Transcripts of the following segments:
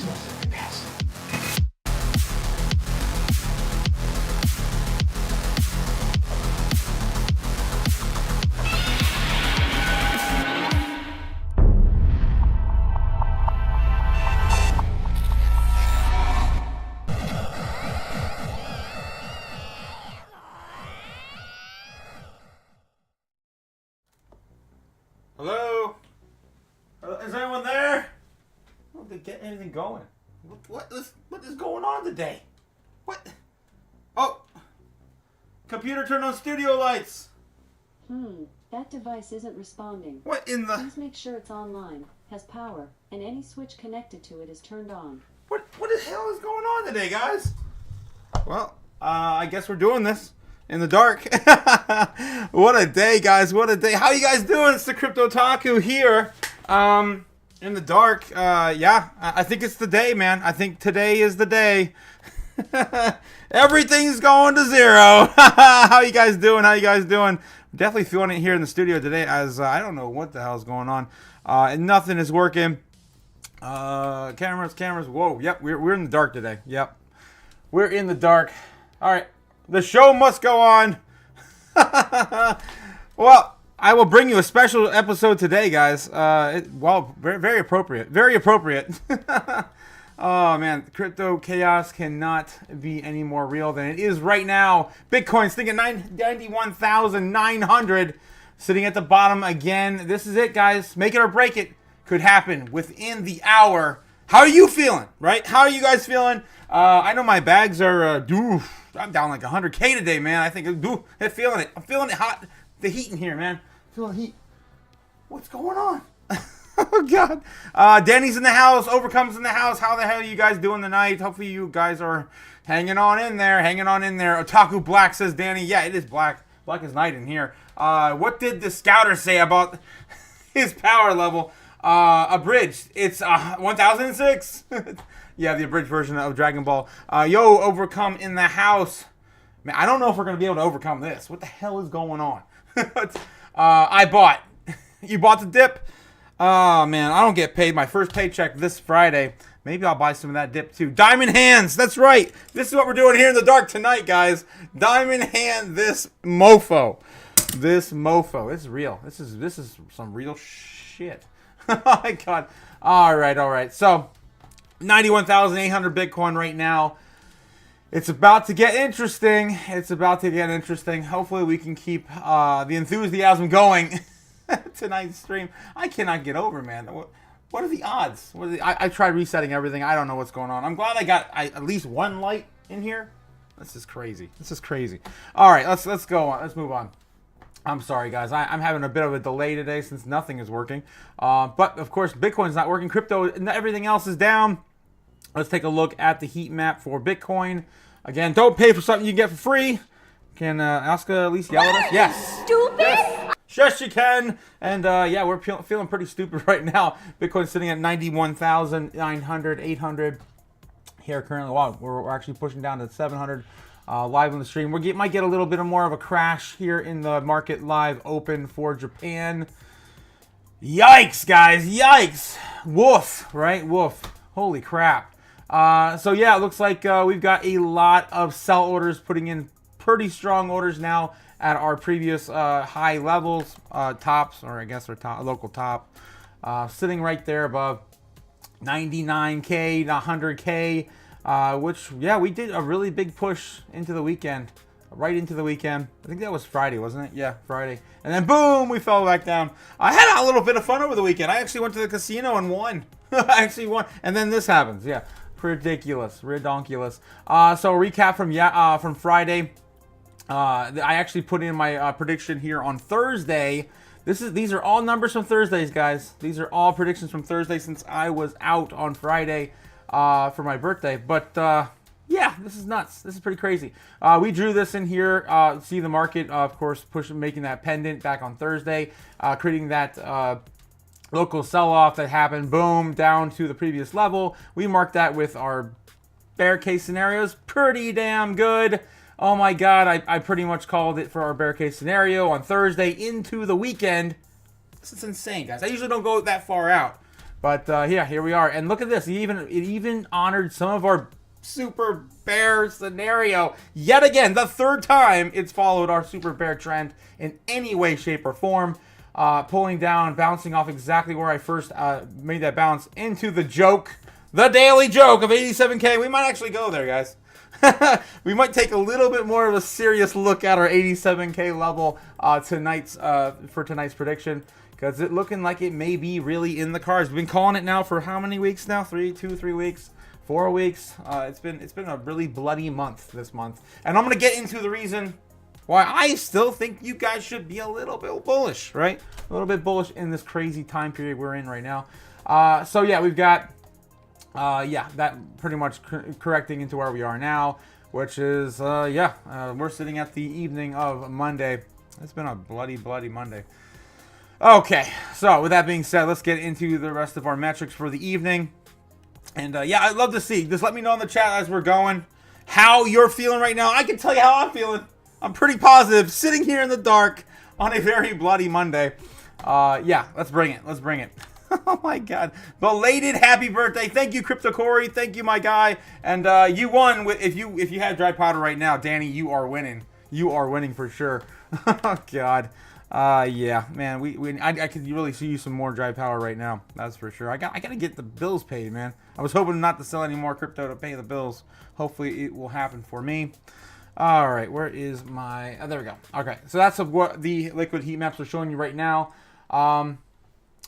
what's in the past. Hello? Is anyone there? I don't think get anything going. What is going on today? What? Oh! Computer turned on studio lights! That device isn't responding. What in the... Please make sure it's online, has power, and any switch connected to it is turned on. What the hell is going on today, guys? Well, I guess we're doing this in the dark. What a day, guys. What a day. How you guys doing? It's the Crypto Otaku here. In the dark. Yeah, I think it's the day, man. I think today is the day. Everything's going to zero. How you guys doing? How you guys doing? Definitely feeling it here in the studio today as I don't know what the hell is going on. And nothing is working. Cameras. Whoa. Yep, we're in the dark today. Yep. We're in the dark. All right. The show must go on. Well, I will bring you a special episode today, guys. Well, very appropriate. Very appropriate. Oh, man. Crypto chaos cannot be any more real than it is right now. Bitcoin's sitting at 91,900. Sitting at the bottom again. This is it, guys. Make it or break it. Could happen within the hour. How are you feeling, right? How are you guys feeling? I know my bags are, I'm down like 100K today, man. I think, I'm feeling it. I'm feeling it hot. The heat in here, man. Feeling heat. What's going on? Oh, God. Danny's in the house. Overcome's in the house. How the hell are you guys doing tonight? Hopefully you guys are hanging on in there. Otaku Black says, Danny. Yeah, it is black. Black as night in here. What did the scouter say about his power level? Abridged. It's 1006. Yeah, the abridged version of Dragon Ball. Yo, Overcome in the house. Man, I don't know if we're going to be able to overcome this. What the hell is going on? I bought. You bought the dip? Oh, man, I don't get paid. My first paycheck this Friday. Maybe I'll buy some of that dip, too. Diamond Hands. That's right. This is what we're doing here in the dark tonight, guys. Diamond Hand this mofo. This mofo. This is real. This is some real shit. Oh, my God. All right. So, 91,800 Bitcoin right now. It's about to get interesting. Hopefully we can keep the enthusiasm going tonight's stream. I cannot get over, man. What are the odds? I tried resetting everything. I don't know what's going on. I'm glad I got at least one light in here. This is crazy. All right, let's go on. Let's move on. I'm sorry, guys. I'm having a bit of a delay today since nothing is working. But, of course, Bitcoin's not working. Crypto, everything else is down. Let's take a look at the heat map for Bitcoin. Again, don't pay for something you get for free. Can Asuka at least yell at us? Yes. Stupid. Yes, she can. And yeah, we're feeling pretty stupid right now. Bitcoin's sitting at 91,900, 800 here currently. Wow, we're actually pushing down to 700 live on the stream. We might get a little bit more of a crash here in the market live open for Japan. Yikes, guys. Yikes. Woof, right? Woof. Holy crap. So yeah, it looks like we've got a lot of sell orders putting in pretty strong orders now at our previous high levels, tops, or I guess our local top, sitting right there above 99K to 100K, which, yeah, we did a really big push into the weekend, right into the weekend. I think that was Friday, wasn't it? Yeah, Friday. And then boom, we fell back down. I had a little bit of fun over the weekend. I actually went to the casino and won. I actually won. And then this happens. Yeah, ridiculous. So recap from Friday. I actually put in my prediction here on Thursday. These are all numbers from Thursdays, guys. These are all predictions from Thursday since I was out on Friday for my birthday. But yeah, this is nuts. This is pretty crazy. We drew this in here. See the market, of course, making that pendant back on Thursday, creating that local sell-off that happened. Boom, down to the previous level. We marked that with our bear case scenarios. Pretty damn good. Oh my God, I pretty much called it for our bear case scenario on Thursday into the weekend. This is insane, guys. I usually don't go that far out. But yeah, here we are. And look at this. It even honored some of our super bear scenario. Yet again, the third time it's followed our super bear trend in any way, shape, or form. Pulling down, bouncing off exactly where I first made that bounce into the joke. The daily joke of 87K. We might actually go there, guys. We might take a little bit more of a serious look at our 87K level for tonight's prediction, because it's looking like it may be really in the cards. We've been calling it now for how many weeks now? 3 weeks, 4 weeks. It's been a really bloody month this month, and I'm gonna get into the reason why I still think you guys should be a little bit bullish, right? A little bit bullish in this crazy time period we're in right now. So yeah, we've got. That pretty much correcting into where we are now, which is, we're sitting at the evening of Monday. It's been a bloody Monday. Okay, so with that being said, let's get into the rest of our metrics for the evening. And I'd love to see. Just let me know in the chat as we're going how you're feeling right now. I can tell you how I'm feeling. I'm pretty positive, sitting here in the dark on a very bloody Monday. Let's bring it. Let's bring it. Oh my God! Belated happy birthday! Thank you, Crypto Corey. Thank you, my guy. And you won. If you had dry powder right now, Danny, you are winning. You are winning for sure. Oh God. Yeah, man. I could really see you some more dry powder right now. That's for sure. I gotta get the bills paid, man. I was hoping not to sell any more crypto to pay the bills. Hopefully, it will happen for me. All right, where is my? Oh, there we go. Okay, so that's what the liquid heat maps are showing you right now.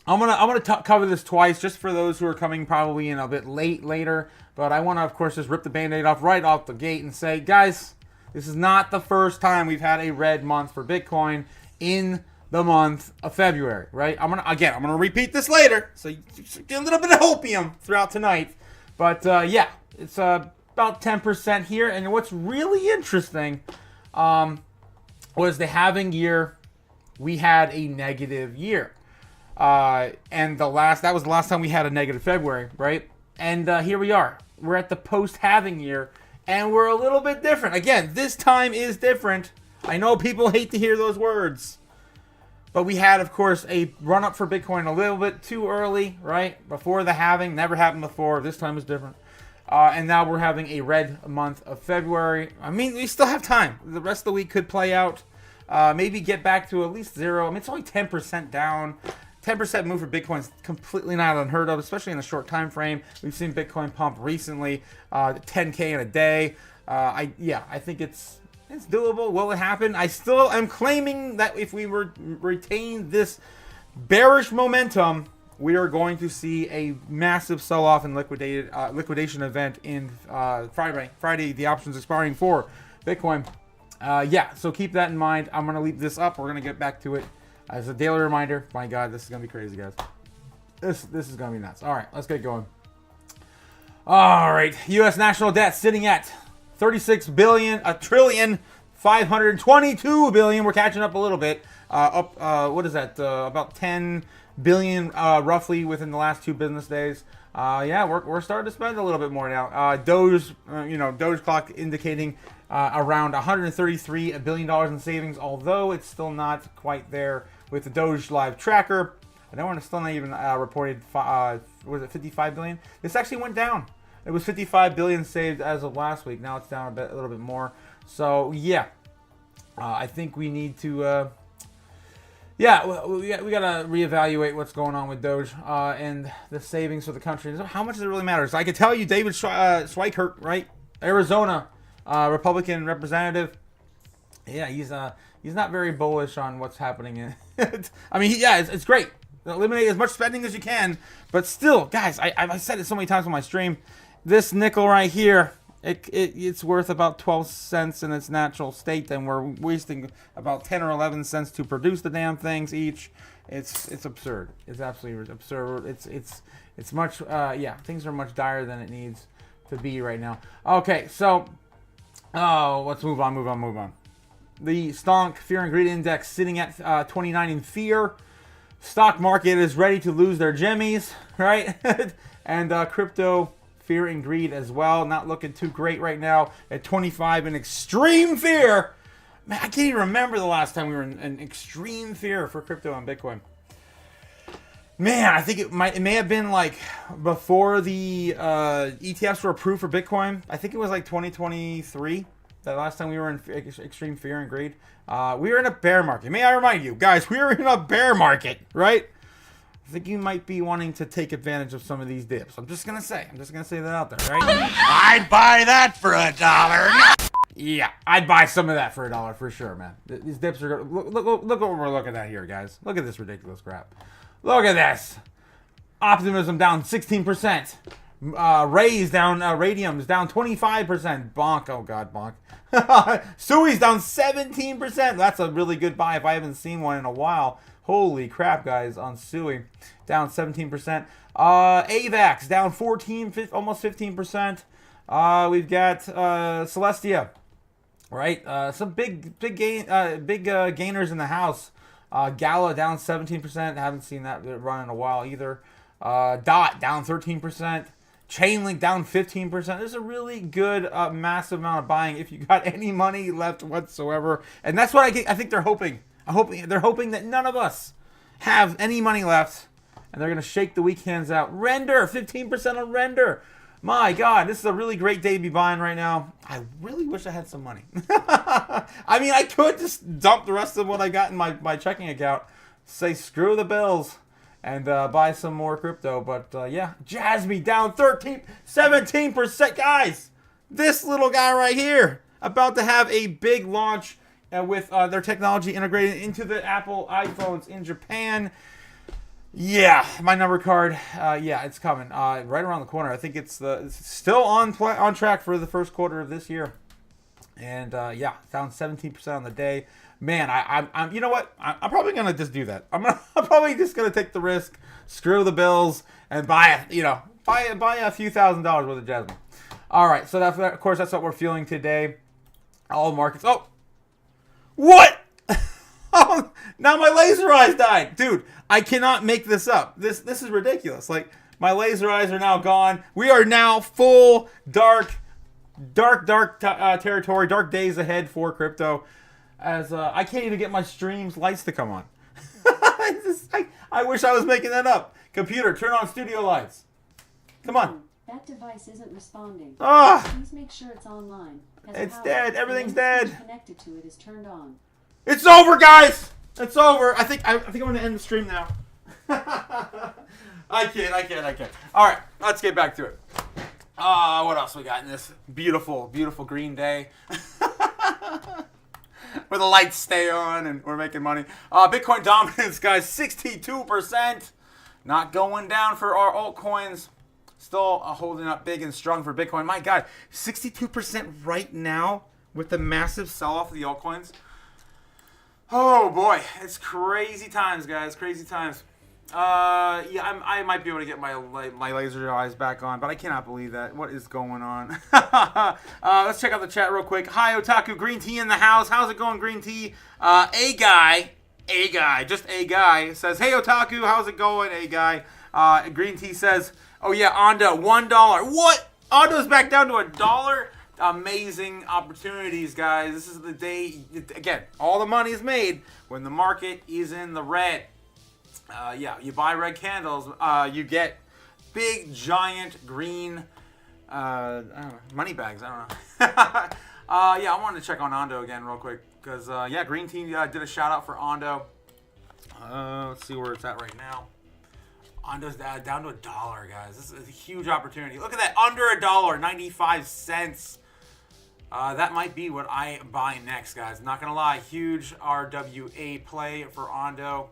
I'm gonna cover this twice, just for those who are coming probably in a bit later. But I want to, of course, just rip the Band-Aid off right off the gate and say, guys, this is not the first time we've had a red month for Bitcoin in the month of February, right? I'm gonna repeat this later, so you get a little bit of hopium throughout tonight. But it's about 10% here. And what's really interesting was the halving year. We had a negative year. And that was the last time we had a negative February, right? And here we are. We're at the post-halving year, and we're a little bit different. Again, this time is different. I know people hate to hear those words. But we had, of course, a run-up for Bitcoin a little bit too early, right? Before the halving. Never happened before. This time is different. And now we're having a red month of February. I mean, we still have time. The rest of the week could play out. Maybe get back to at least zero. I mean, it's only 10% down. 10% move for Bitcoin is completely not unheard of, especially in a short time frame. We've seen Bitcoin pump recently, 10K in a day. I think it's doable. Will it happen? I still am claiming that if we retain this bearish momentum, we are going to see a massive sell-off and liquidation event in Friday, the options expiring for Bitcoin. So keep that in mind. I'm going to leave this up. We're going to get back to it. As a daily reminder, my God, this is going to be crazy, guys. This is going to be nuts. All right, let's get going. All right, U.S. national debt sitting at $522 billion. We're catching up a little bit. What is that? About 10 billion, roughly, within the last 2 business days. We're starting to spend a little bit more now. Doge clock indicating around $133 billion in savings, although it's still not quite there with the Doge live tracker. I don't want to still not even reported. Was it 55 billion? This actually went down. It was 55 billion saved as of last week. Now it's down a little bit more. So I think we need to. We got to reevaluate what's going on with Doge and the savings for the country. How much does it really matter? So I can tell you, David Schweikert, right, Arizona Republican representative. Yeah, he's not very bullish on what's happening. I mean, it's great. Eliminate as much spending as you can, but still, guys, I said it so many times on my stream. This nickel right here, it's worth about 12 cents in its natural state, and we're wasting about 10 or 11 cents to produce the damn things each. It's absurd. It's absolutely absurd. It's much things are much dire than it needs to be right now. Okay, so let's move on. The Stonk Fear and Greed Index sitting at 29 in fear. Stock market is ready to lose their jimmies, right? And crypto fear and greed as well. Not looking too great right now at 25 in extreme fear. Man, I can't even remember the last time we were in extreme fear for crypto and Bitcoin. Man, I think it may have been like before the ETFs were approved for Bitcoin. I think it was like 2023. The last time we were in extreme fear and greed. We were in a bear market. May I remind you, guys, we were in a bear market, right? I think you might be wanting to take advantage of some of these dips. I'm just gonna say that out there, right? I'd buy that for $1. Yeah, I'd buy some of that for $1 for sure, man. These dips are look what we're looking at here, guys. Look at this ridiculous crap. Look at this. Optimism down 16%. Rays down. Radium's down 25%. Bonk. Oh god, bonk. Sui's down 17%. That's a really good buy if I haven't seen one in a while. Holy crap, guys, on Sui. Down 17%. AVAX down 14, almost 15%. We've got Celestia, right? Some big gainers in the house. Gala down 17%. Haven't seen that run in a while either. DOT down 13%. Chainlink down 15%. There's a really good massive amount of buying if you got any money left whatsoever. And that's what I think they're hoping. They're hoping that none of us have any money left, and they're gonna shake the weak hands out. Render 15% on Render. My God, this is a really great day to be buying right now. I really wish I had some money. I mean, I could just dump the rest of what I got in my checking account, say screw the bills, and buy some more crypto. But yeah, Jasmine down 17%. Guys, this little guy right here about to have a big launch with their technology integrated into the Apple iPhones in Japan. Yeah, my number card. Yeah, it's coming right around the corner. I think it's still on track for the first quarter of this year. And yeah, down 17% on the day. Man, I'm you know what? I'm probably gonna just do that. I'm probably just gonna take the risk, screw the bills, and buy a few $1,000s worth of Jasmine. All right, so that's, of course, that's what we're feeling today. All markets. Oh, what? Oh, now my laser eyes died, dude. I cannot make this up. This is ridiculous. Like, my laser eyes are now gone. We are now full dark territory, dark days ahead for crypto. As I can't even get my stream's lights to come on. I wish I was making that up. Computer, turn on studio lights. Come on. That device isn't responding. Ah! Please make sure it's online. It's dead. Everything's dead. Connected to it is turned on. It's over, guys. It's over. I think I'm going to end the stream now. I can't. All right, let's get back to it. What else we got in this beautiful, beautiful green day? Where the lights stay on and we're making money. Bitcoin dominance, guys, 62%. Not going down for our altcoins. Still holding up big and strong for Bitcoin. My God, 62% right now with the massive sell-off of the altcoins. Oh boy, it's crazy times, guys. Crazy times. Yeah, I might be able to get my laser eyes back on, but I cannot believe that. What is going on? Let's check out the chat real quick. Hi, Otaku. Green Tea in the house. How's it going, Green Tea? A guy, just a guy says, hey, Otaku, how's it going, a guy? Green Tea says, oh yeah, Ondo, $1. What? Ondo's back down to $1? Amazing opportunities, guys. This is the day, again, all the money is made when the market is in the red. Yeah, you buy red candles, you get big, giant, green, I don't know, money bags, I don't know. Yeah, I wanted to check on Ondo again real quick, because, yeah, Green Team did a shout-out for Ondo. Let's see where it's at right now. Ondo's down to $1, guys. This is a huge opportunity. Look at that, under $1, 95 cents. That might be what I buy next, guys. Not going to lie, huge RWA play for Ondo.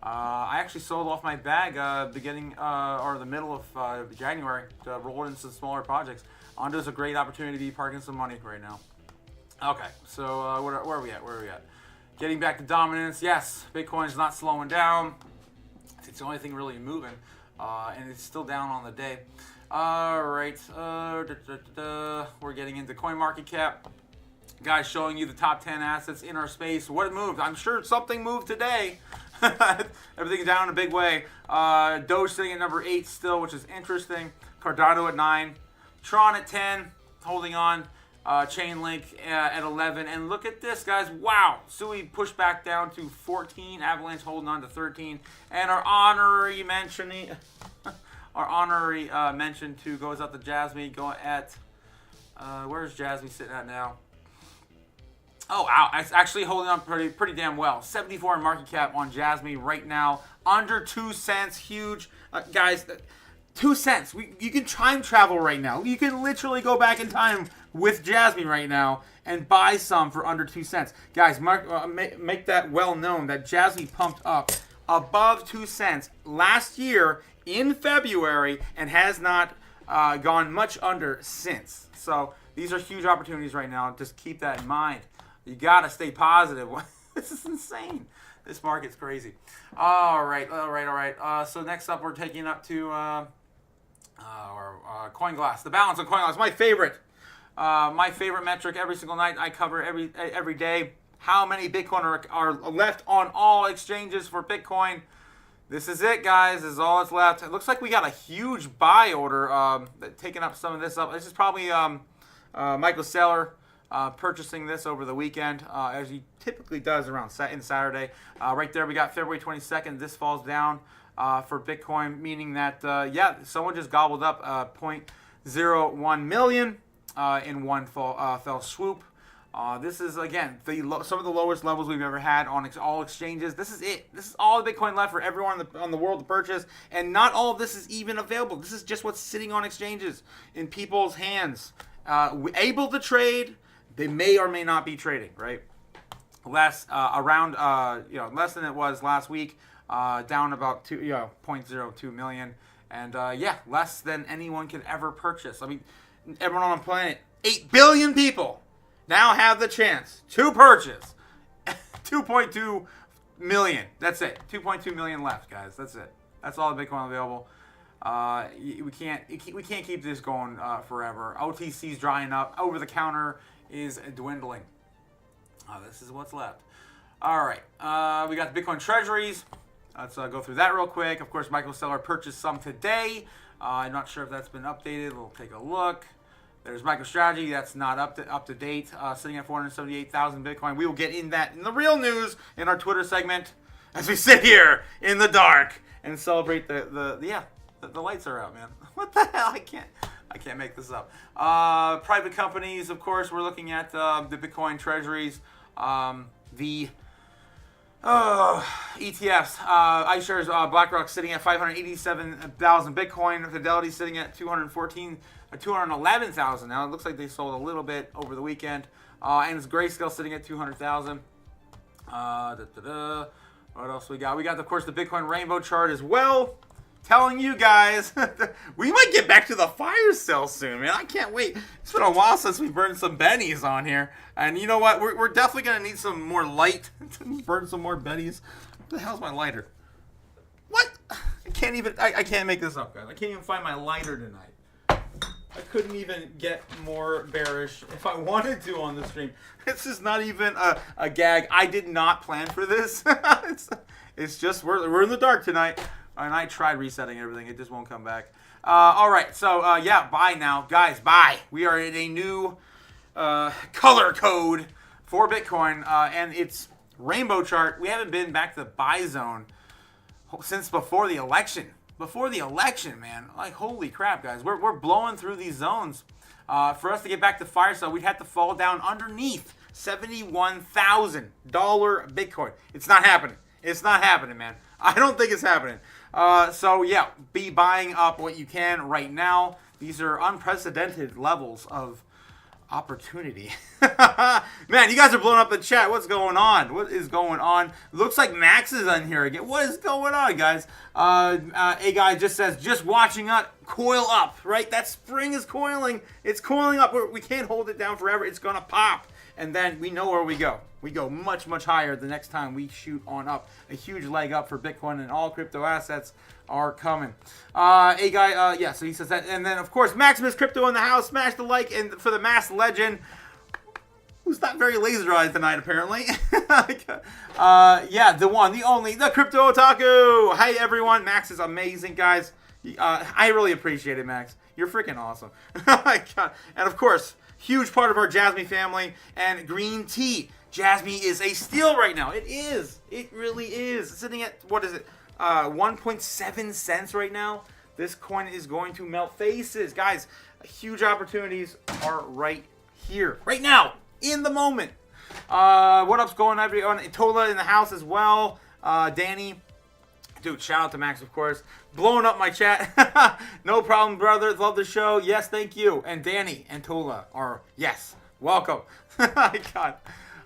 I actually sold off my bag beginning or the middle of January to roll into some smaller projects. Ondo's a great opportunity to be parking some money right now. Okay, so where are we at? Getting back to dominance. Yes, Bitcoin's not slowing down. It's the only thing really moving, and it's still down on the day. All right, we're getting into CoinMarketCap. Guys, showing you the top 10 assets in our space. What moved? I'm sure something moved today. Everything's down in a big way. Doge sitting at number 8 still, which is interesting. Cardano at 9. Tron at 10, holding on. Chain link at 11. And look at this, guys. Wow. Sui pushed back down to 14. Avalanche holding on to 13. And our honorary mention too goes out to Jasmine. Going at where's Jasmine sitting at now? Oh, wow. It's actually holding on pretty damn well. 74 in market cap on Jasmine right now. Under 2 cents. Huge. Guys, 2 cents. You can time travel right now. You can literally go back in time with Jasmine right now and buy some for under 2 cents. Guys, make that well known that Jasmine pumped up above 2 cents last year in February and has not gone much under since. So these are huge opportunities right now. Just keep that in mind. You got to stay positive. This is insane. This market's crazy. All right. So next up, we're taking up to CoinGlass. The balance on CoinGlass, my favorite metric every single night. I cover every day. How many Bitcoin are left on all exchanges for Bitcoin? This is it, guys. This is all that's left. It looks like we got a huge buy order taking up some of this up. This is probably Michael Saylor purchasing this over the weekend, as he typically does around Saturday. Right there, we got February 22nd. This falls down for Bitcoin, meaning that, someone just gobbled up 0.01 million in one fell swoop. This is, again, some of the lowest levels we've ever had on all exchanges. This is it. This is all the Bitcoin left for everyone on the world to purchase, and not all of this is even available. This is just what's sitting on exchanges in people's hands. Able to trade. They may or may not be trading, right? Less less than it was last week, down about 0.02 million, and less than anyone can ever purchase. I mean, everyone on the planet, 8 billion people now have the chance to purchase 2.2 million. That's it. 2.2 million left, guys. That's it. That's all the Bitcoin available. We can't keep this going forever. OTC's drying up. Over the counter is dwindling. This is what's left. All right. We got the Bitcoin treasuries. Let's go through that real quick. Of course, Michael Saylor purchased some today. I'm not sure if that's been updated. We'll take a look. There's MicroStrategy. That's not up to date. Sitting at 478,000 Bitcoin. We will get in that in the real news in our Twitter segment as we sit here in the dark and celebrate the lights are out, man. What the hell? I can't make this up. Private companies, of course, we're looking at the Bitcoin treasuries, the ETFs, iShares, BlackRock sitting at 587,000 Bitcoin, Fidelity sitting at 211,000 now. It looks like they sold a little bit over the weekend, and it's Grayscale sitting at 200,000. What else we got? We got, of course, the Bitcoin rainbow chart as well. Telling you guys, we might get back to the fire sale soon, man. I can't wait. It's been a while since we burned some bennies on here. And you know what? We're definitely going to need some more light to burn some more bennies. What the hell's my lighter? What? I can't make this up, guys. I can't even find my lighter tonight. I couldn't even get more bearish if I wanted to on the stream. This is not even a gag. I did not plan for this. It's just, we're in the dark tonight. And I tried resetting everything. It just won't come back. All right. So, buy now. Guys, buy. We are in a new color code for Bitcoin. And it's rainbow chart. We haven't been back to the buy zone since before the election. Before the election, man. Like, holy crap, guys. We're blowing through these zones. For us to get back to fire sale, we'd have to fall down underneath $71,000 Bitcoin. It's not happening. It's not happening, man. I don't think it's happening. Be buying up what you can right now. These are unprecedented levels of opportunity. Man, you guys are blowing up the chat. What's going on? What is going on? Looks like Max is on here again. What is going on, guys? A guy just says, just watching it coil up, right? That spring is coiling. It's coiling up. We can't hold it down forever. It's going to pop. And then we know where we go. We go much, much higher the next time we shoot on up. A huge leg up for Bitcoin, and all crypto assets are coming. So he says that. And then, of course, Maximus Crypto in the house. Smash the like. And for the masked legend, who's not very laser-eyed tonight, apparently. The one, the only, the Crypto Otaku. Hey, everyone. Max is amazing, guys. I really appreciate it, Max. You're freaking awesome. Oh, my God. And, of course, huge part of our Jasmine family. And green tea. Jasmine is a steal right now. It is. It really is. It's sitting at, what is it, 1.7 cents right now. This coin is going to melt faces. Guys, huge opportunities are right here. Right now. In the moment. What up's going on? Tola in the house as well. Danny. Dude, shout out to Max, of course. Blowing up my chat. No problem, brother. Love the show. Yes, thank you. And Danny and Tola are, yes, welcome. God.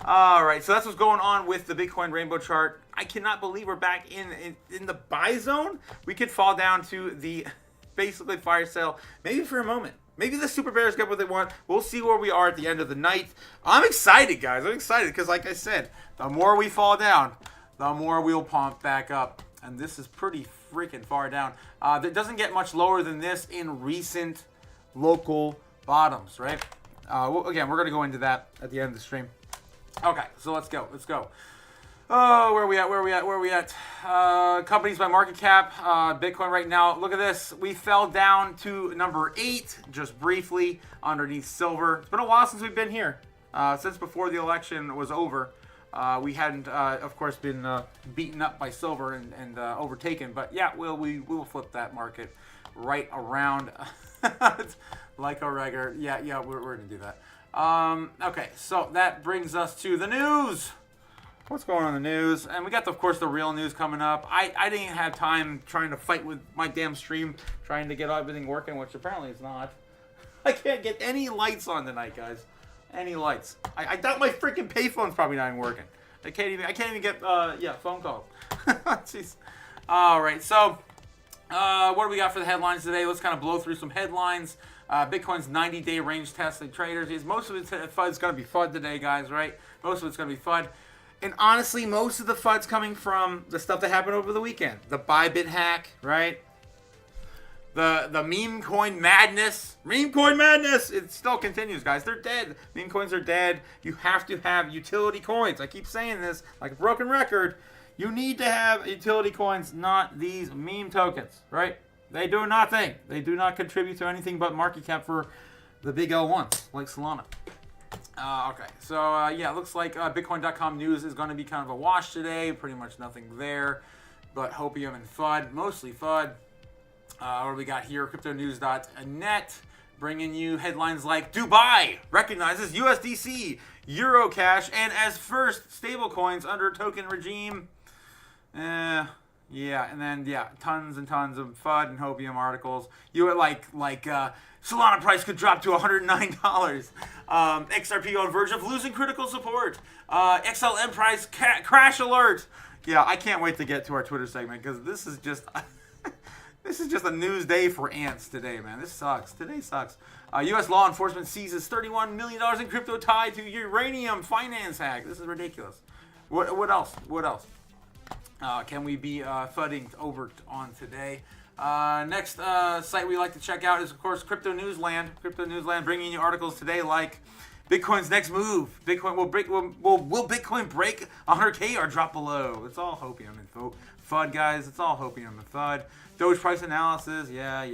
All right, so that's what's going on with the Bitcoin rainbow chart. I cannot believe we're back in the buy zone. We could fall down to the basically fire sale, maybe for a moment. Maybe the super bears get what they want. We'll see where we are at the end of the night. I'm excited, guys. I'm excited because, like I said, the more we fall down, the more we'll pump back up. And this is pretty freaking far down. It doesn't get much lower than this in recent local bottoms, right? Again, we're going to go into that at the end of the stream. Okay, so let's go. Let's go. Oh, where are we at? Where are we at? Where are we at? Companies by market cap. Bitcoin right now. Look at this. We fell down to number 8 just briefly underneath silver. It's been a while since we've been here. Since before the election was over. We hadn't, of course, been beaten up by silver and overtaken. But yeah, we will flip that market right around like a regular. Yeah, we're going to do that. Okay, so that brings us to the news. What's going on in the news? And we got, of course, the real news coming up. I didn't have time trying to fight with my damn stream, trying to get everything working, which apparently it's not. I can't get any lights on tonight, guys. Any lights. I doubt my freaking payphone's probably not even working. I can't even get, phone calls. Jeez. All right, so what do we got for the headlines today? Let's kind of blow through some headlines. Bitcoin's 90-day range testing traders. Most of it's FUD's going to be FUD today, guys, right? Most of it's going to be FUD. And honestly, most of the FUD's coming from the stuff that happened over the weekend. The Bybit hack, right? The meme coin madness. Meme coin madness! It still continues, guys. They're dead. Meme coins are dead. You have to have utility coins. I keep saying this like a broken record. You need to have utility coins, not these meme tokens, right? They do nothing. They do not contribute to anything but market cap for the big L1s, like Solana. Okay, so yeah, it looks like Bitcoin.com news is going to be kind of a wash today. Pretty much nothing there, but Hopium and FUD, mostly FUD. What do we got here? CryptoNews.net bringing you headlines like Dubai recognizes USDC, Eurocash, and as first stablecoins under token regime. Yeah, and then tons and tons of FUD and Hopium articles. You were like Solana price could drop to $109. XRP on verge of losing critical support. XLM price crash alert. Yeah, I can't wait to get to our Twitter segment because this is just this is just a news day for ants today, man. This sucks. Today sucks. U.S. law enforcement seizes $31 million in crypto tied to uranium finance hack. This is ridiculous. What else? What else? Can we be fudding over on today? Next site we like to check out is, of course, Crypto Newsland. Crypto Newsland bringing you articles today like Bitcoin's next move. Will Bitcoin break 100K or drop below? It's all Hopium and FUD, guys. It's all Hopium and FUD. Doge price analysis. Yeah.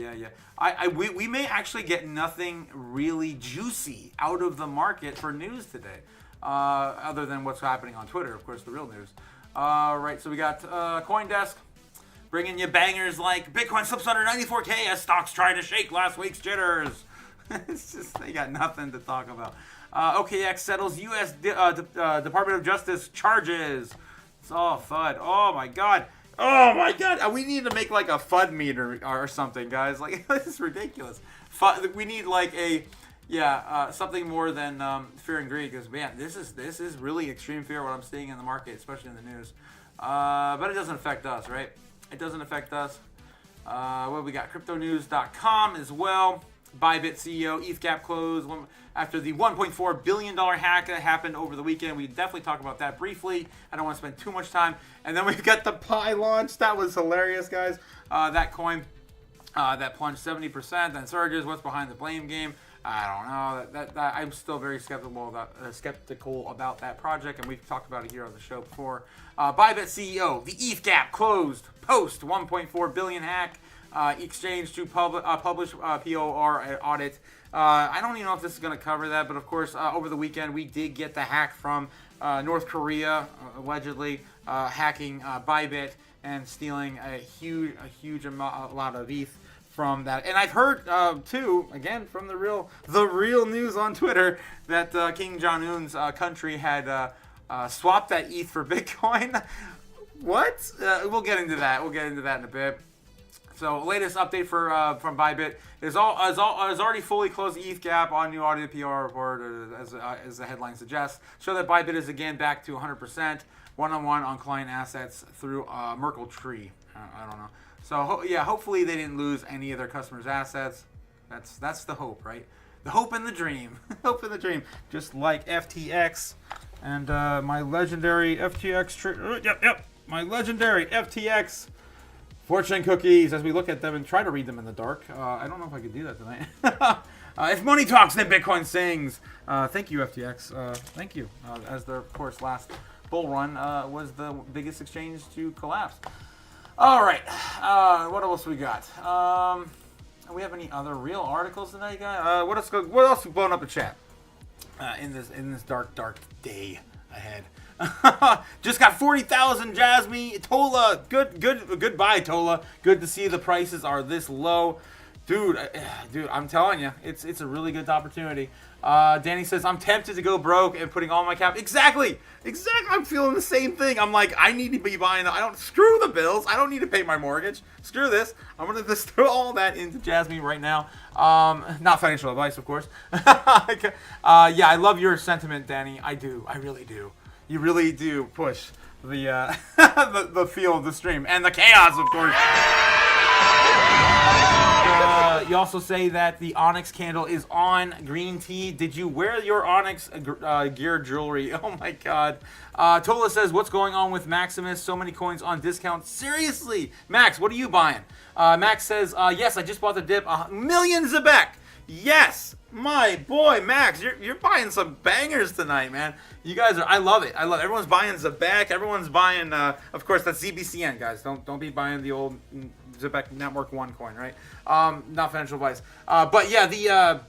We may actually get nothing really juicy out of the market for news today, other than what's happening on Twitter, of course, the real news. Right, so we got CoinDesk bringing you bangers like Bitcoin slips under 94K as stocks try to shake last week's jitters. It's just, they got nothing to talk about. OKX settles U.S. Department of Justice charges. It's all FUD. Oh my god. We need to make like a FUD meter or something, guys. Like, this is ridiculous. We need like a something more than fear and greed, because man, this is really extreme fear what I'm seeing in the market, especially in the news. But it doesn't affect us, right? It doesn't affect us. What we got? CryptoNews.com as well. Bybit CEO ETH gap close after the $1.4 billion hack that happened over the weekend. We definitely talk about that briefly. I don't want to spend too much time. And then we've got the Pi launch. That was hilarious, guys. That coin that plunged 70%, then surges. What's behind the blame game? I don't know. That I'm still very skeptical about that project, and we've talked about it here on the show before. Bybit CEO, the ETH gap closed post $1.4 billion hack. exchange to publish POR audit. I don't even know if this is going to cover that, but of course, over the weekend, we did get the hack from North Korea, allegedly hacking Bybit and stealing a huge amount of ETH from that. And I've heard too, again from the real news on Twitter, that King Jong-un's country had swapped that ETH for Bitcoin. What? We'll get into that. We'll get into that in a bit. So, latest update from Bybit is already fully closed the ETH gap on new audited PR report, as the headline suggests. Show that Bybit is again back to 100% one-on-one on client assets through Merkle Tree. I don't know. So yeah, hopefully they didn't lose any of their customers' assets. That's the hope, right? The hope and the dream. Hope and the dream. Just like FTX and my legendary FTX. Yep. My legendary FTX fortune cookies, as we look at them and try to read them in the dark. I don't know if I could do that tonight. If money talks, then Bitcoin sings. Thank you, FTX. Thank you. As their, of course, last bull run was the biggest exchange to collapse. All right. What else we got? Do we have any other real articles tonight, guys? What else is blowing up the chat in this dark day ahead? Just got 40,000 Jasmine. Tola, goodbye, Tola. Good to see the prices are this low. Dude, I'm telling you, it's a really good opportunity. Danny says, I'm tempted to go broke and putting all my cap. Exactly. I'm feeling the same thing. I'm like, I need to be buying. Screw the bills. I don't need to pay my mortgage. Screw this. I'm going to just throw all that into Jasmine right now. Not financial advice, of course. Yeah, I love your sentiment, Danny. I do. I really do. You really do push the the feel of the stream and the chaos, of course. You also say that the Onyx candle is on green tea. Did you wear your Onyx gear jewelry? Oh my God. Tola says, what's going on with Maximus? So many coins on discount. Seriously, Max, what are you buying? Max says, yes, I just bought the dip. Millions of back. Yes, my boy Max, you're buying some bangers tonight, man. You guys are. I love it. Everyone's buying Zebek. Everyone's buying. Of course, that's ZBCN, guys. Don't be buying the old Zebek Network 1 coin, right? Not financial advice. But yeah,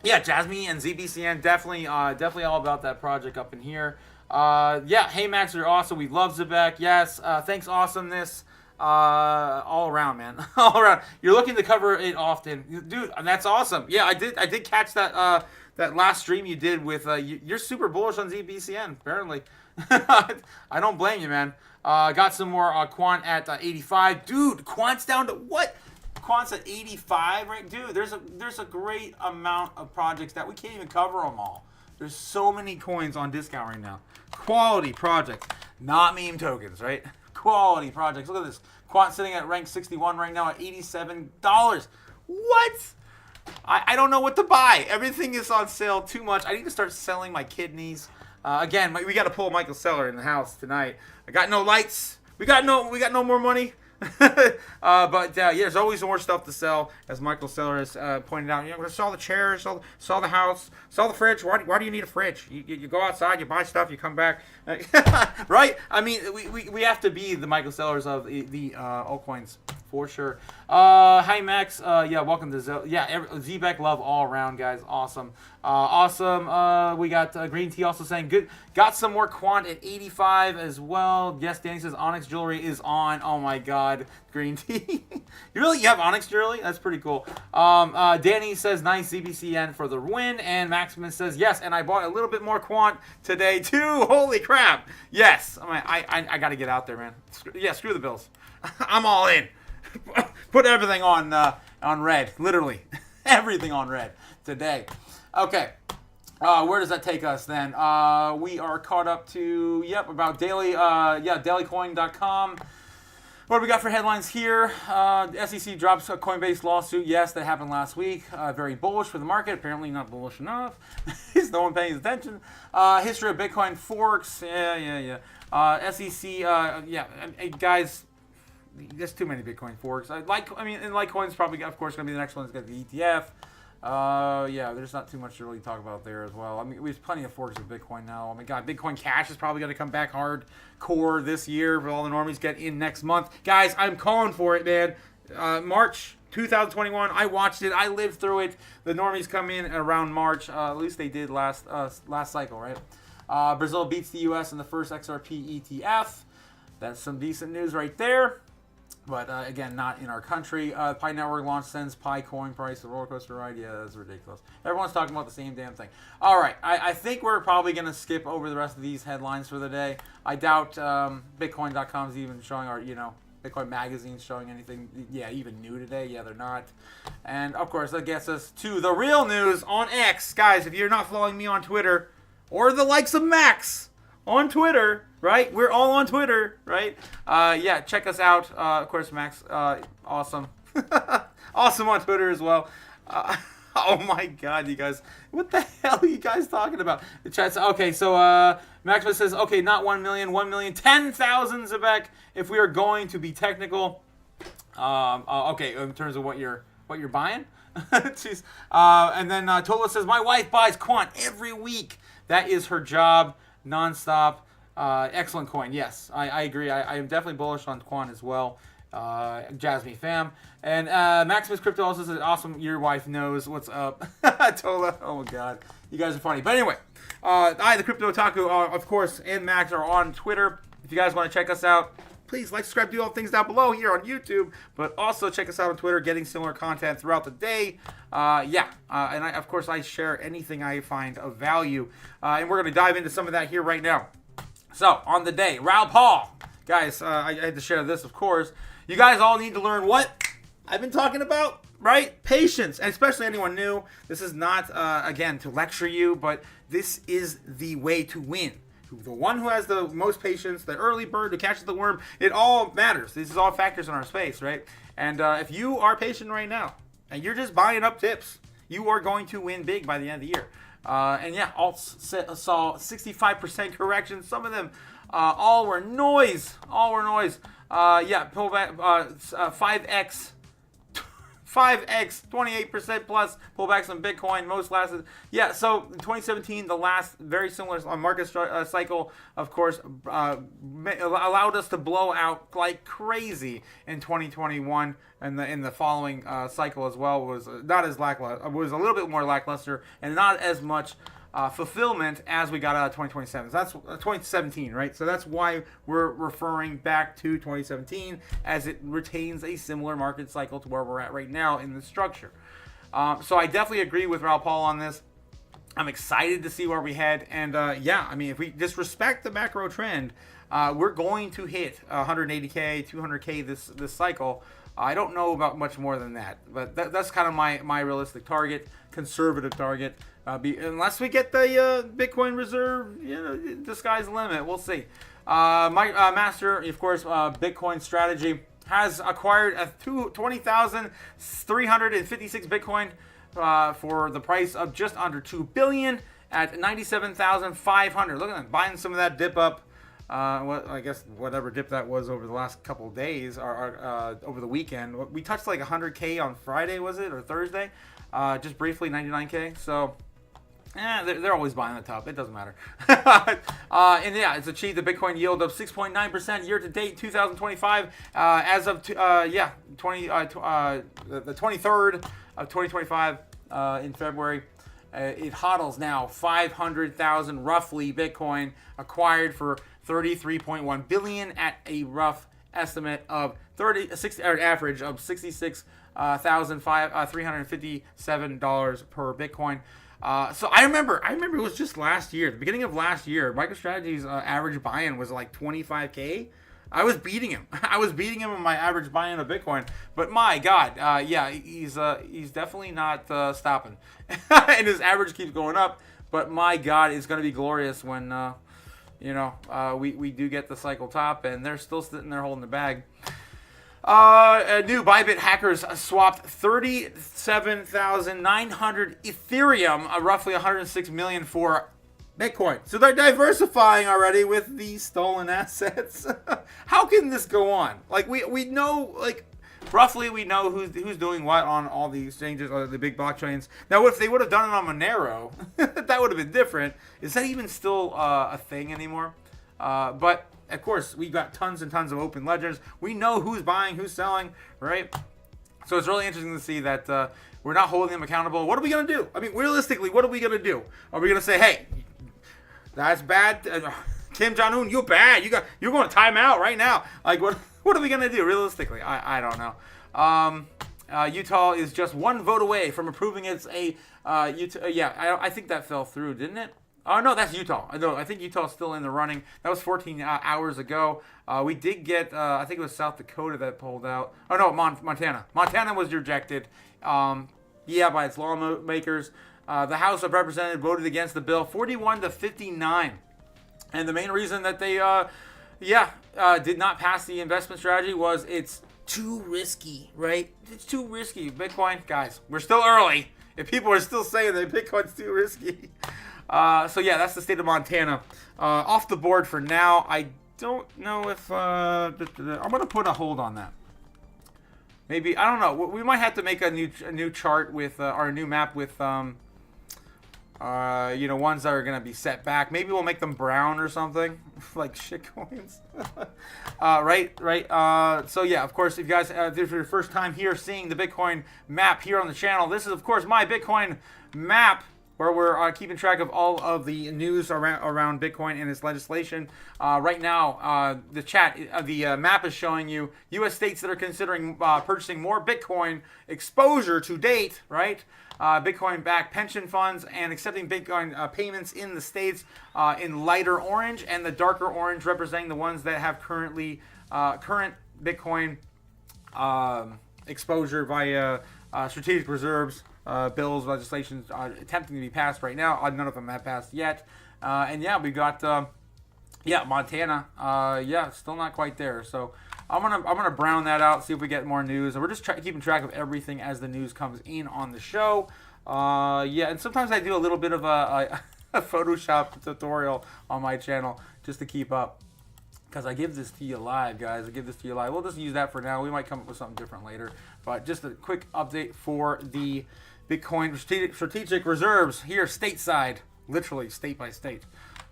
Jasmine and ZBCN definitely all about that project up in here. Yeah, hey Max, you're awesome. We love Zebek. Yes, thanks, awesomeness. All around, man. All around. You're looking to cover it often, dude. That's awesome. Yeah, I did catch that that last stream you did with. You're super bullish on ZBCN, apparently. I don't blame you, man. Got some more quant at 85, dude. Quant's down to what? Quant's at 85, right, dude? There's a great amount of projects that we can't even cover them all. There's so many coins on discount right now. Quality projects, not meme tokens, right? Quality projects. Look at this. Quant sitting at rank 61 right now at $87. What? I don't know what to buy. Everything is on sale too much. I need to start selling my kidneys. Again, we got to pull Michael Seller in the house tonight. I got no lights. We got no more money. But yeah, there's always more stuff to sell, as Michael Seller has pointed out. We're gonna sell the chairs, sell the house, sell the fridge. Why do you need a fridge? You go outside, you buy stuff, you come back, right? I mean, we have to be the Michael Sellers of the altcoins for sure. Hi Max, yeah, welcome to Zbeck love all around, guys. Awesome. We got Green Tea also saying good. Got some more quant at 85 as well. Yes, Danny says Onyx jewelry is on. Oh my God, Green Tea. You have Onyx jewelry? That's pretty cool. Danny says nice ZBCN for the win, and Maximus says yes. And I bought a little bit more quant today too. Holy crap! Yes, I got to get out there, man. Screw the bills. I'm all in. Put everything on red, literally everything on red today. Okay, where does that take us then? We are caught up to about daily, dailycoin.com. What do we got for headlines here? SEC drops a Coinbase lawsuit. Yes, that happened last week. Very bullish for the market. Apparently not bullish enough. Is no one paying attention? History of Bitcoin forks. Yeah. SEC. Guys. There's too many Bitcoin forks. And Litecoin's probably, of course, going to be the next one. It's got the ETF. There's not too much to really talk about there as well. I mean, there's plenty of forks of Bitcoin now. Oh my God, Bitcoin Cash is probably going to come back hardcore this year for all the normies get in next month. Guys, I'm calling for it, man. March 2021. I watched it. I lived through it. The normies come in around March. At least they did last cycle, right? Brazil beats the U.S. in the first XRP ETF. That's some decent news right there. But again, not in our country. Pi Network launch sends Pi coin price, the roller coaster ride. Yeah, that's ridiculous. Everyone's talking about the same damn thing. All right, I think we're probably going to skip over the rest of these headlines for the day. I doubt Bitcoin.com is even showing our, Bitcoin Magazine's showing anything, even new today. Yeah, they're not. And, of course, that gets us to the real news on X. Guys, if you're not following me on Twitter, or the likes of Max on Twitter, right? We're all on Twitter, right? Check us out. Of course, Max, awesome. Awesome on Twitter as well. Oh my God, you guys. What the hell are you guys talking about? The chat's, okay, so Maximus says, okay, not 1 million, 1 million, 10,000 Zebek if we are going to be technical. Okay, in terms of what you're buying. Jeez. And then Tola says, my wife buys Quant every week. That is her job, nonstop. Excellent coin. Yes, I agree. I am definitely bullish on Quant as well. Jasmine fam. And Maximus Crypto also says, awesome, your wife knows what's up. Tola, oh my God. You guys are funny. But anyway, I, the Crypto Otaku, of course, and Max are on Twitter. If you guys want to check us out, please like, subscribe, do all things down below here on YouTube. But also check us out on Twitter, getting similar content throughout the day. And of course, I share anything I find of value. And we're going to dive into some of that here right now. So, on the day, Raoul Paul. Guys, I had to share this, of course. You guys all need to learn what I've been talking about, right? Patience, and especially anyone new. This is not, again, to lecture you, but this is the way to win. The one who has the most patience, the early bird who catches the worm, it all matters. This is all factors in our space, right? And if you are patient right now, and you're just buying up tips, you are going to win big by the end of the year. Alts saw 65% correction. Some of them all were noise. Pullback 5x, 28% plus pullbacks on Bitcoin. Most lasted. Yeah, so 2017, the last very similar market cycle, of course, allowed us to blow out like crazy in 2021, and in the following cycle as well was not as lackluster. Was a little bit more lackluster and not as much fulfillment as we got out of 2027. So that's 2017, right? So that's why we're referring back to 2017, as it retains a similar market cycle to where we're at right now in the structure. So I definitely agree with Raoul Paul on this. I'm excited to see where we head. And if we just respect the macro trend, we're going to hit 180K, 200K this cycle. I don't know about much more than that, but that's kind of my realistic target, conservative target. Unless we get the Bitcoin reserve, the sky's the limit. We'll see. My master, of course, Bitcoin strategy has acquired 20,356 Bitcoin for the price of just under $2 billion at 97,500. Look at that, buying some of that dip up. I guess whatever dip that was over the last couple of days, or over the weekend. We touched like 100K on Friday, was it, or Thursday? Just briefly, 99K. So, they're always buying the top. It doesn't matter. It's achieved a Bitcoin yield of 6.9% year to date, 2025. As of the 23rd of 2025 in February. It hodls now 500,000 roughly Bitcoin acquired for 33.1 billion at a rough estimate of average of $66,357 per Bitcoin. So I remember it was just last year, the beginning of last year, MicroStrategy's average buy-in was like 25K. I was beating him. On my average buy-in of Bitcoin. But my God, he's definitely not stopping. And his average keeps going up. But my God, it's going to be glorious when, we do get the cycle top, and they're still sitting there holding the bag. New Bybit hackers swapped 37,900 Ethereum, roughly 106 million for Bitcoin. So they're diversifying already with these stolen assets. How can this go on? Like we know, like roughly we know who's doing what on all the exchanges, or the big blockchains. Now, if they would have done it on Monero, that would have been different. Is that even still a thing anymore? But of course, we got tons and tons of open ledgers. We know who's buying, who's selling, right? So it's really interesting to see that we're not holding them accountable. What are we going to do? I mean, realistically, what are we going to do? Are we going to say, hey, that's bad, Kim Jong-un, you're bad. You're going to time out right now. Like, what are we going to do realistically? I don't know. Utah is just one vote away from approving its I think that fell through, didn't it? Oh, no, that's Utah. I think Utah's still in the running. That was 14 hours ago. We did get, I think it was South Dakota that pulled out. Oh, no, Montana. Montana was rejected, by its lawmakers. The House of Representatives voted against the bill 41-59. And the main reason that they, did not pass the investment strategy was it's too risky, right? It's too risky. Bitcoin, guys, we're still early. If people are still saying that Bitcoin's too risky. That's the state of Montana. Off the board for now. I don't know if I'm going to put a hold on that. Maybe, I don't know. We might have to make a new chart with or a new map with ones that are going to be set back. Maybe we'll make them brown or something, like shitcoins. Right. Of course, if you guys, if this is your first time here seeing the Bitcoin map here on the channel, this is, of course, my Bitcoin map, where we're keeping track of all of the news around Bitcoin and its legislation. Right now, the map is showing you U.S. states that are considering purchasing more Bitcoin exposure to date, right? Bitcoin-backed pension funds and accepting Bitcoin payments in the states in lighter orange, and the darker orange representing the ones that have current Bitcoin exposure via strategic reserves. Bills, legislations attempting to be passed right now. None of them have passed yet. We got Montana. Still not quite there. So I'm gonna brown that out, see if we get more news. And we're just keeping track of everything as the news comes in on the show. And sometimes I do a little bit of a Photoshop tutorial on my channel just to keep up. Because I give this to you live, guys. I give this to you live. We'll just use that for now. We might come up with something different later. But just a quick update for the Bitcoin strategic reserves here stateside. Literally state by state.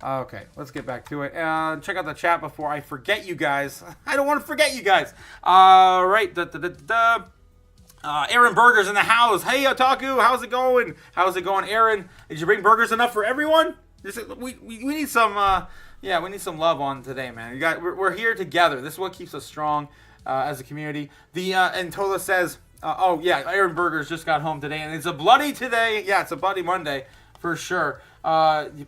Okay, let's get back to it. Check out the chat before I forget you guys. I don't want to forget you guys. Right. Aaron Burger's in the house. Hey, Otaku, how's it going? How's it going, Aaron? Did you bring burgers enough for everyone? We need some... we need some love on today, man. We're here together. This is what keeps us strong as a community. And Tola says, Aaron Burgers just got home today, and it's a bloody today. Yeah, it's a bloody Monday for sure. I'm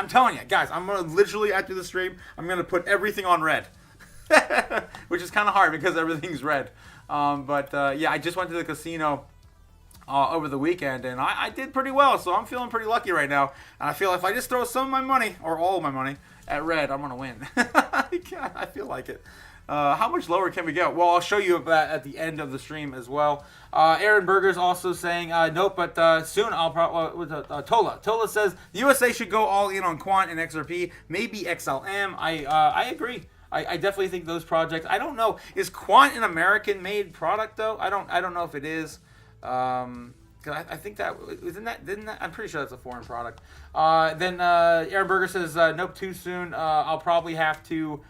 telling you, guys, I'm gonna literally after the stream, I'm gonna put everything on red, which is kind of hard because everything's red. I just went to the casino over the weekend, and I did pretty well, so I'm feeling pretty lucky right now. And I feel if I just throw some of my money, or all of my money, at red, I'm going to win. I feel like it. How much lower can we go? Well, I'll show you that at the end of the stream as well. Aaron Berger's also saying, nope, but soon I'll probably... Tola says, the USA should go all in on Quant and XRP, maybe XLM. I agree. I definitely think those projects... I don't know. Is Quant an American-made product, though? I don't know if it is. Cause I think that didn't that I'm pretty sure that's a foreign product. Then Aaron Berger says nope, too soon. I'll probably have to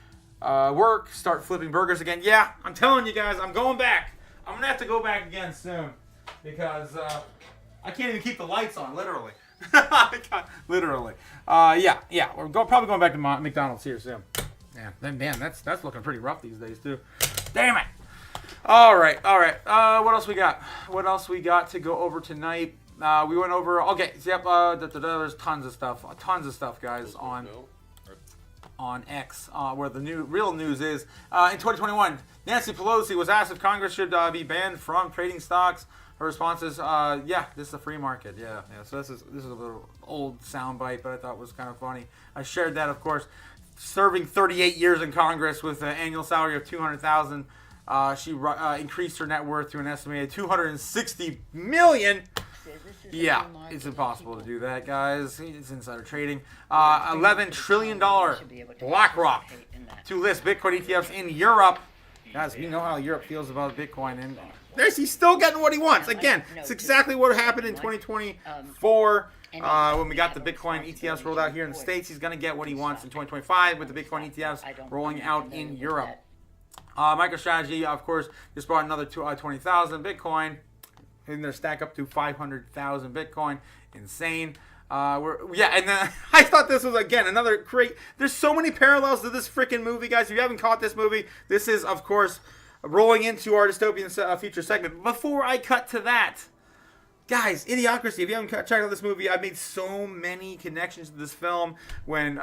start flipping burgers again. Yeah, I'm telling you guys, I'm going back. I'm gonna have to go back again soon because I can't even keep the lights on, literally. Literally. We're probably going back to McDonald's here soon. Yeah, then man, that's looking pretty rough these days too. Damn it. All right. What else we got? What else we got to go over tonight? We went over. Okay. Yep. There's tons of stuff, guys, on X, where the real news is. In 2021, Nancy Pelosi was asked if Congress should be banned from trading stocks. Her response is, this is a free market. Yeah. So this is a little old soundbite, but I thought it was kind of funny. I shared that, of course. Serving 38 years in Congress with an annual salary of $200,000. She increased her net worth to an estimated $260 million. Yeah, it's impossible to do that, guys. It's insider trading. $11 trillion BlackRock to list Bitcoin ETFs in Europe. Guys, we know how Europe feels about Bitcoin, and he's still getting what he wants. Again, it's exactly what happened in 2024 when we got the Bitcoin ETFs rolled out here in the States. He's going to get what he wants in 2025 with the Bitcoin ETFs rolling out in Europe. MicroStrategy, of course, just brought another 20,000 Bitcoin. In their stack up to 500,000 Bitcoin. Insane. And then I thought this was, again, another great... There's so many parallels to this freaking movie, guys. If you haven't caught this movie, this is, of course, rolling into our dystopian future segment. Before I cut to that, guys, Idiocracy. If you haven't checked out this movie, I've made so many connections to this film. When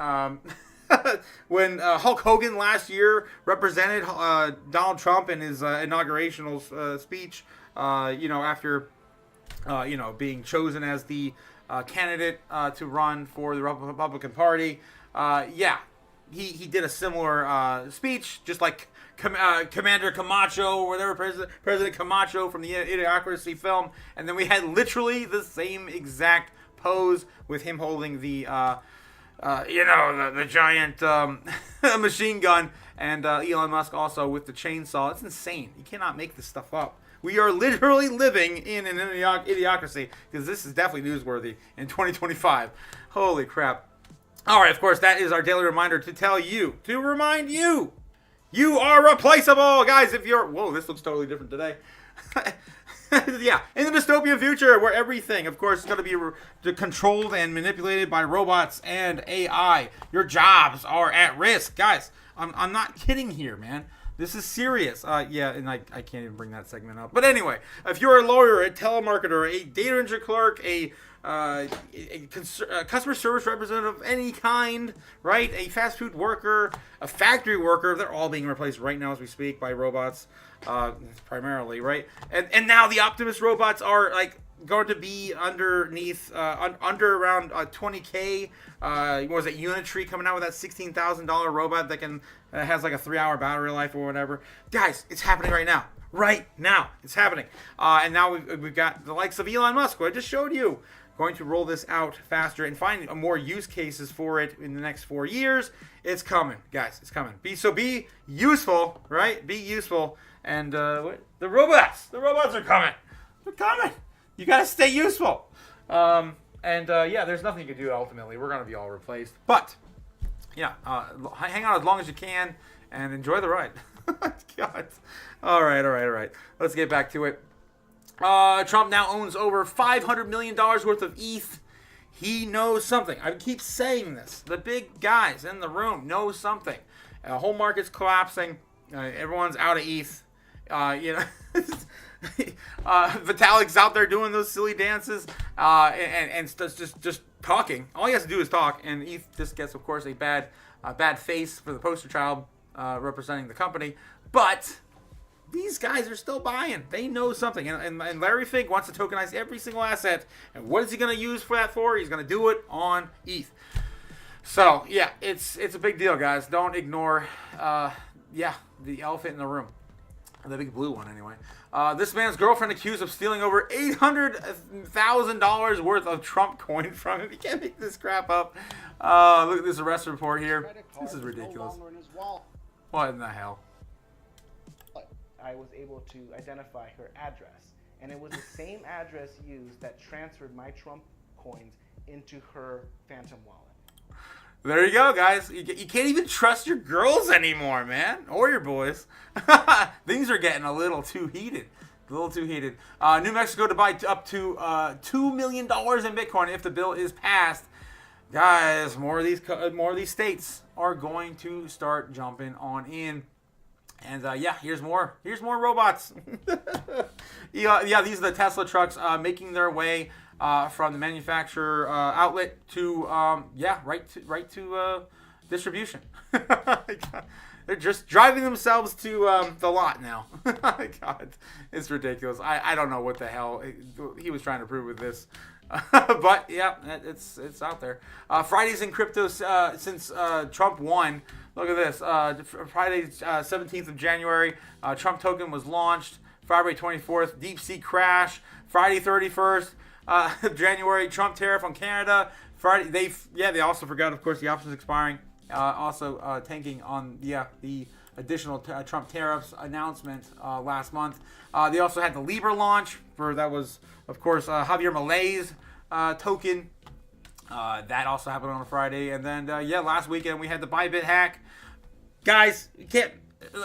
when Hulk Hogan last year represented Donald Trump in his inaugurational speech, after being chosen as the candidate to run for the Republican Party, he did a similar speech, just like Commander Camacho, or whatever, President Camacho from the Idiocracy film, and then we had literally the same exact pose with him holding the giant machine gun, and Elon Musk also with the chainsaw. It's insane. You cannot make this stuff up. We are literally living in an idiocracy, because this is definitely newsworthy in 2025. Holy crap. All right, of course, that is our daily reminder to remind you, you are replaceable. Guys, if you're... Whoa, this looks totally different today. Yeah, in the dystopian future, where everything, of course, is going to be controlled and manipulated by robots and AI. Your jobs are at risk. Guys, I'm not kidding here, man. This is serious. And I can't even bring that segment up. But anyway, if you're a lawyer, a telemarketer, a data entry clerk, a customer service representative of any kind, right? A fast food worker, a factory worker, they're all being replaced right now as we speak by robots, primarily, right? And now the Optimus robots are like going to be underneath, under around 20K. What was it, Unitree coming out with that $16,000 robot that has like a 3-hour battery life or whatever. Guys, it's happening right now. Right now, it's happening. And now we've got the likes of Elon Musk, who I just showed you, going to roll this out faster and find more use cases for it in the next 4 years. It's coming, guys. It's coming. Be useful, right? Be useful. And the robots are coming. They're coming. You gotta stay useful. There's nothing you can do ultimately. We're gonna be all replaced. But hang on as long as you can and enjoy the ride. God. All right. Let's get back to it. Trump now owns over $500 million worth of ETH. He knows something. I keep saying this. The big guys in the room know something. The whole market's collapsing. Everyone's out of ETH. Vitalik's out there doing those silly dances and just talking. All he has to do is talk, and ETH just gets, of course, a bad face for the poster child representing the company. But these guys are still buying. They know something. And Larry Fink wants to tokenize every single asset. And what is he going to use for that for? He's going to do it on ETH. So, yeah, it's a big deal, guys. Don't ignore, the elephant in the room. The big blue one, anyway. This man's girlfriend accused of stealing over $800,000 worth of Trump coin from him. You can't make this crap up. Look at this arrest report here. This is ridiculous. What in the hell? I was able to identify her address, and it was the same address used that transferred my Trump coins into her Phantom wallet. There you go, guys. You can't even trust your girls anymore, man, or your boys. Things are getting a little too heated. New Mexico to buy up to $2 million in Bitcoin if the bill is passed. Guys, more of these states are going to start jumping on in. And here's more robots. These are the Tesla trucks making their way from the manufacturer outlet to right to distribution. They're just driving themselves to the lot now. God, it's ridiculous. I don't know what the hell he was trying to prove with this. But yeah, it's out there. Fridays in crypto since Trump won. Look at this. Friday, 17th of January, Trump token was launched. February 24th, deep sea crash. Friday 31st, January, Trump tariff on Canada. Friday, they also forgot, of course, the options expiring. Also tanking on the additional Trump tariffs announcement last month. They also had the Libra launch that was, of course, Javier Malay's token. That also happened on a Friday. And then, last weekend we had the Bybit hack. Guys,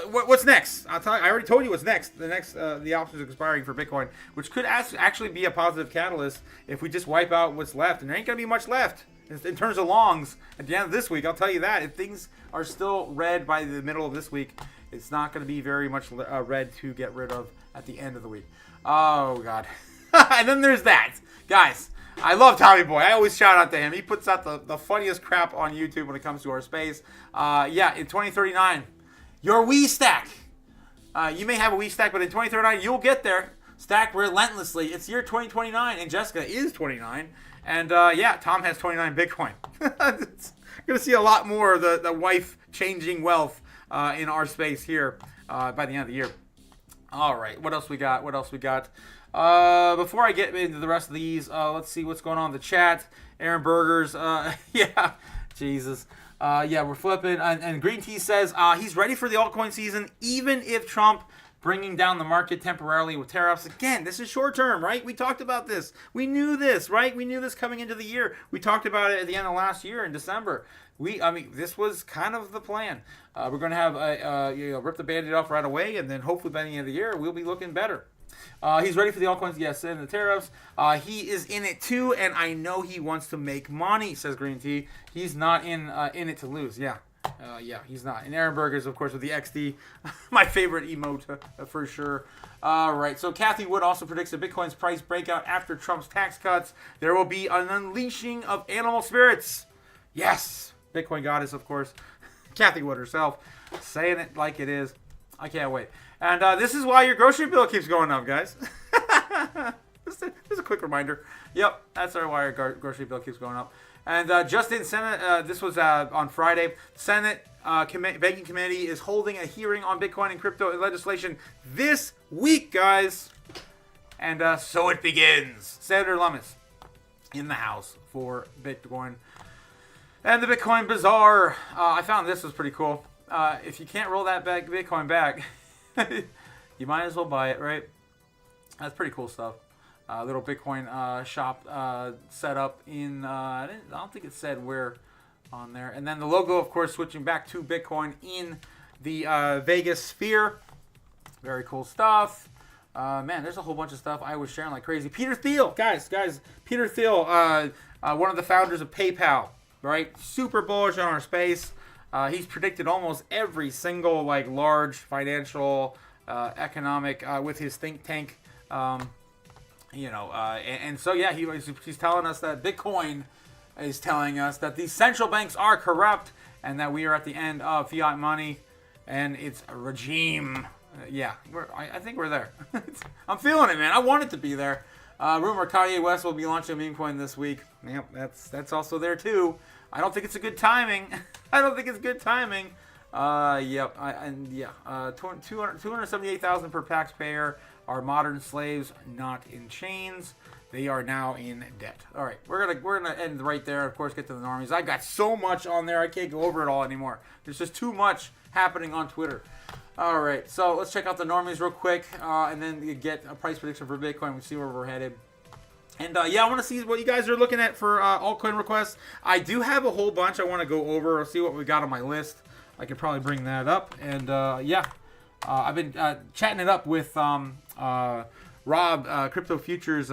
What's next? I'll tell you. I already told you what's next. The options expiring for Bitcoin, which could actually be a positive catalyst if we just wipe out what's left, and there ain't gonna be much left in terms of longs at the end of this week. I'll tell you that. If things are still red by the middle of this week, it's not going to be very much red to get rid of at the end of the week. Oh God! And then there's that, guys. I love Tommy Boy. I always shout out to him. He puts out the funniest crap on YouTube when it comes to our space. Yeah, in 2039, your Wii stack. You may have a Wii stack, but in 2039, you'll get there. Stack relentlessly. It's year 2029, and Jessica is 29. And yeah, Tom has 29 Bitcoin. Going to see a lot more of the wife changing wealth in our space here by the end of the year. All right, what else we got? Before I get into the rest of these, let's see what's going on in the chat. Aaron Burgers, yeah, Jesus. Yeah, we're flipping. And Green Tea says he's ready for the altcoin season, even if Trump bringing down the market temporarily with tariffs. Again, this is short term, right? We talked about this. We knew this, right? We knew this coming into the year. We talked about it at the end of last year in December. I mean, this was kind of the plan. We're going to have rip the Band-Aid off right away, and then hopefully by the end of the year, we'll be looking better. He's ready for the altcoins, yes, and the tariffs. He is in it too, and I know he wants to make money, says Green Tea. He's not in it to lose, yeah. Yeah, he's not. And Aaron Burgers, of course, with the XD, my favorite emote for sure. All right, so Kathy Wood also predicts that Bitcoin's price breakout after Trump's tax cuts. There will be an unleashing of animal spirits. Yes, Bitcoin goddess, of course. Kathy Wood herself, saying it like it is. I can't wait. And this is why your grocery bill keeps going up, guys. Just a quick reminder. Yep, that's why our grocery bill keeps going up. And just in Senate, this was on Friday, Senate Banking Committee is holding a hearing on Bitcoin and crypto legislation this week, guys. And so it begins. Senator Lummis in the House for Bitcoin. And the Bitcoin Bazaar. I found this was pretty cool. If you can't roll that Bitcoin back, you might as well buy it, right? That's pretty cool stuff. Little Bitcoin shop set up in, I don't think it said where on there. And then the logo, of course, switching back to Bitcoin in the Vegas sphere. Very cool stuff. Man, there's a whole bunch of stuff I was sharing like crazy. Peter Thiel, guys, Peter Thiel, one of the founders of PayPal, right? Super bullish on our space. He's predicted almost every single like large financial, economic with his think tank. And so yeah, he's telling us that Bitcoin is telling us that these central banks are corrupt and that we are at the end of fiat money and its regime. Yeah, I think we're there. I'm feeling it, man. I want it to be there. Rumor Kanye West will be launching a meme coin this week. Yep, that's also there too. I don't think it's a good timing. Yep. 278,000 per taxpayer are modern slaves, not in chains. They are now in debt. All right, we're gonna end right there. Of course, get to the normies. I got so much on there, I can't go over it all anymore. There's just too much happening on Twitter. All right, so let's check out the normies real quick, and then get a price prediction for Bitcoin. We see where we're headed. And yeah, I want to see what you guys are looking at for altcoin requests. I do have a whole bunch I want to go over. I'll see what we got on my list. I could probably bring that up. And yeah, I've been chatting it up with Rob, Crypto Futures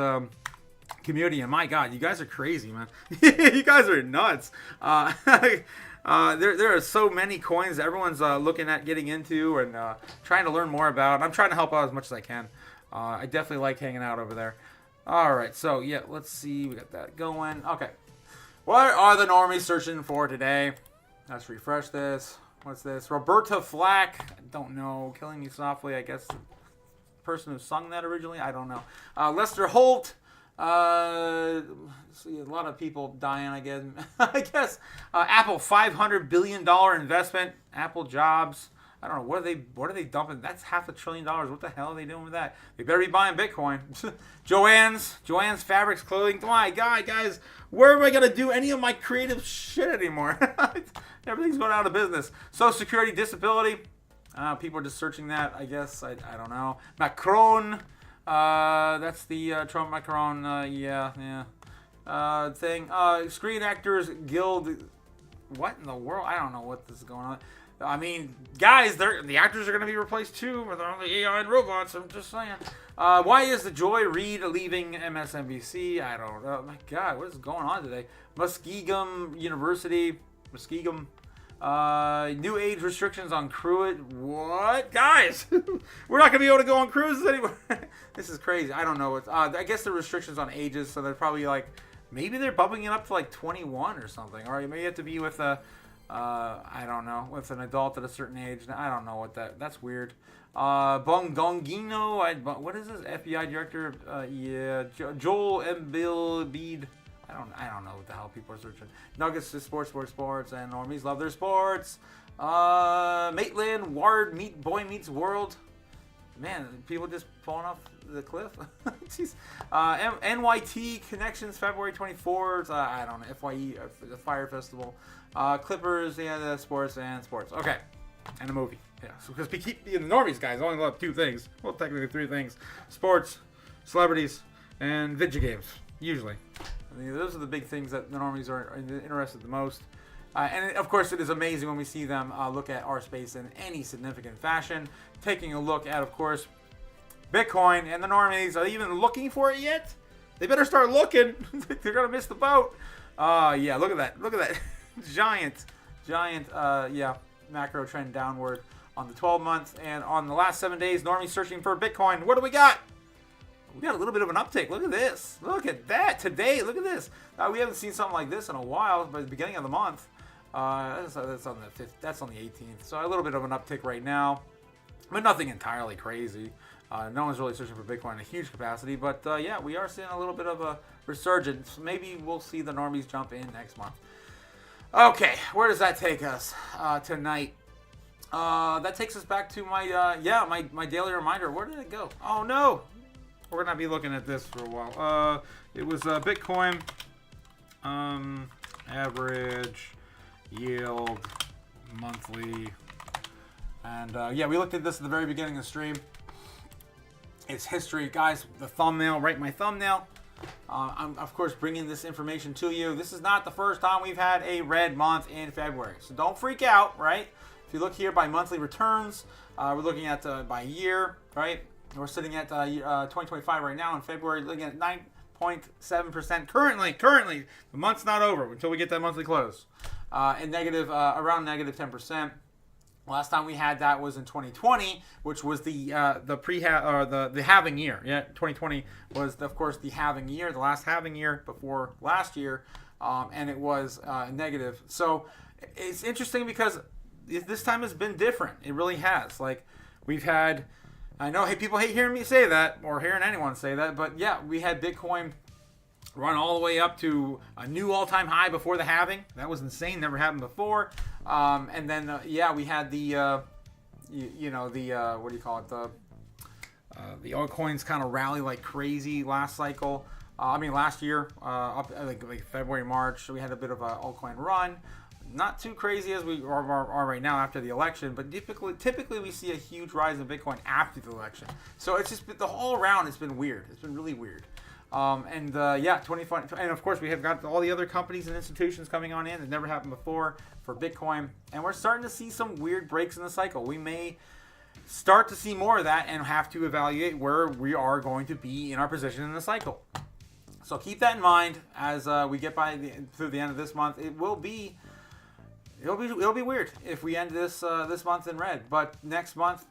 community. And my God, you guys are crazy, man. You guys are nuts. There are so many coins that everyone's looking at getting into and trying to learn more about. I'm trying to help out as much as I can. I definitely like hanging out over there. All right, so yeah, let's see. We got that going. Okay, what are the normies searching for today? Let's refresh this. What's this? Roberta Flack. I don't know. Killing Me Softly. I guess the person who sung that originally. I don't know. Lester Holt. See a lot of people dying. I guess. Apple $500 billion investment. Apple jobs. I don't know. What are they dumping? That's $500 billion. What the hell are they doing with that? They better be buying Bitcoin. Joanne's Fabrics Clothing. My God, guys, where am I gonna do any of my creative shit anymore? Everything's going out of business. Social Security Disability. People are just searching that. I guess I don't know. Macron. That's the Trump Macron. Thing. Screen Actors Guild. What in the world? I don't know what this is going on. I mean, guys, the actors are going to be replaced too with only AI and robots. I'm just saying. Why is the Joy Reid leaving MSNBC? I don't know. My God, what is going on today? Muskegum University. Muskegum. New age restrictions on cruise. What? Guys, we're not going to be able to go on cruises anymore. This is crazy. I don't know. I guess the restrictions on ages, so they're probably like, maybe they're bumping it up to like 21 or something. Or you may have to be with I don't know, with an adult at a certain age. I don't know what that's weird. Bongongino, what is this? FBI director? Joel Embiid. I don't know what the hell people are searching. Nuggets to sports, and normies love their sports. Maitland Ward Boy Meets World. Man, people just falling off the cliff. Jeez. NYT Connections, February 24th. I don't know. FYE, the Fire Festival. Clippers, the sports. Okay. And a movie. Yeah. So, because we keep the normies, guys, only love two things. Well, technically three things. Sports, celebrities, and video games. Usually. I mean, those are the big things that the normies are interested the most. And of course, it is amazing when we see them look at our space in any significant fashion. Taking a look at, of course, Bitcoin, and the normies. Are they even looking for it yet? They better start looking. They're going to miss the boat. Yeah, look at that. Look at that. giant, macro trend downward on the 12 months. And on the last 7 days, normies searching for Bitcoin. What do we got? We got a little bit of an uptick. Look at this. Look at that today. Look at this. We haven't seen something like this in a while, but at the beginning of the month. That's on the 5th. That's on the 18th. So a little bit of an uptick right now, but nothing entirely crazy. No one's really searching for Bitcoin in a huge capacity, but yeah, we are seeing a little bit of a resurgence. Maybe we'll see the normies jump in next month. Okay, where does that take us tonight? That takes us back to my daily reminder. Where did it go? Oh no. We're going to be looking at this for a while. It was Bitcoin average yield monthly. And yeah, we looked at this at the very beginning of the stream. It's history. Guys, the thumbnail, right? My thumbnail. I'm, of course, bringing this information to you. This is not the first time we've had a red month in February. So don't freak out, right? If you look here by monthly returns, we're looking at by year, right? We're sitting at 2025 right now in February, looking at 9.7% currently. The month's not over until we get that monthly close. And negative, around negative 10%. Last time we had that was in 2020, which was the halving year. Yeah, 2020 was, of course, the halving year, the last halving year before last year, and it was negative. So it's interesting because this time has been different. It really has. Like, we've had, I know people hate hearing me say that or hearing anyone say that, but yeah, we had Bitcoin run all the way up to a new all-time high before the halving. That was insane. Never happened before. And then, we had the, what do you call it? The altcoins kind of rally like crazy last cycle. Last year, up like February, March. So we had a bit of an altcoin run. Not too crazy as we are right now after the election, but typically we see a huge rise in Bitcoin after the election. So it's just the whole around. It's been weird. It's been really weird. 2020, and of course we have got all the other companies and institutions coming on in. It never happened before for Bitcoin, and we're starting to see some weird breaks in the cycle. We may start to see more of that and have to evaluate where we are going to be in our position in the cycle. So keep that in mind as we get through the end of this month. It'll be weird if we end this month in red, but next month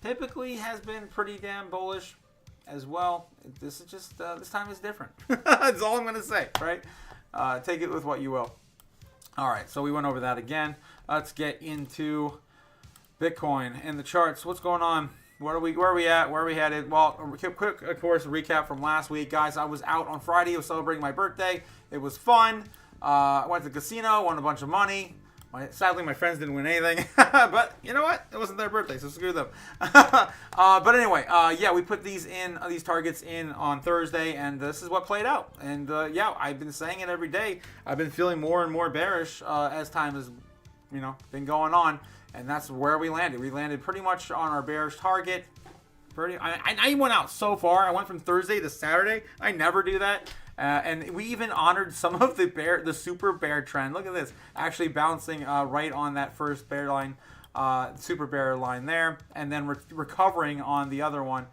typically has been pretty damn bullish as well. This is just this time is different. That's all I'm going to say, right? Take it with what you will. All right, so we went over that again. Let's get into Bitcoin and the charts. What's going on? Where are we at? Where are we headed? Well, quick, of course, recap from last week, guys. I was out on Friday. I was celebrating my birthday. It was fun. I went to the casino, won a bunch of money. Sadly, my friends didn't win anything, but you know what? It wasn't their birthday, so screw them. But anyway, we put these targets in on Thursday, and this is what played out. And I've been saying it every day. I've been feeling more and more bearish as time has, been going on, and that's where we landed. We landed pretty much on our bearish target. I went out so far. I went from Thursday to Saturday. I never do that. And we even honored some of the super bear trend. Look at this, actually bouncing right on that first bear line super bear line there, and then recovering on the other one,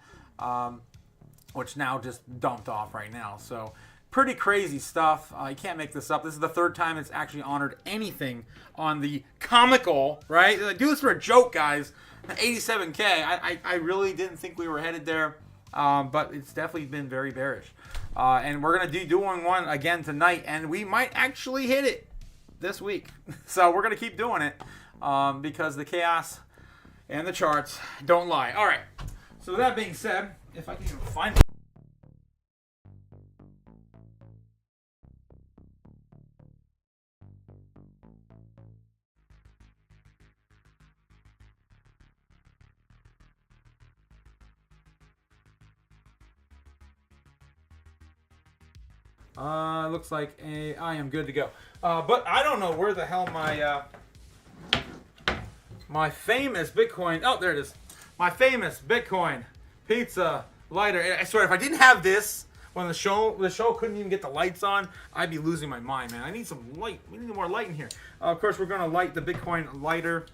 which now just dumped off right now. So pretty crazy stuff. You can't make this up. This is the third time it's actually honored anything on the comical, right? Like, do this for a joke, guys. 87K. I really didn't think we were headed there, but it's definitely been very bearish. And we're going to be doing one again tonight, and we might actually hit it this week. So we're going to keep doing it because the chaos and the charts don't lie. All right. So with that being said, if I can even find it. Looks like I am good to go. But I don't know where the hell my famous Bitcoin. Oh, there it is. My famous Bitcoin pizza lighter. I swear, if I didn't have this when the show couldn't even get the lights on, I'd be losing my mind, man. I need some light. We need more light in here. Of course, we're gonna light the Bitcoin lighter,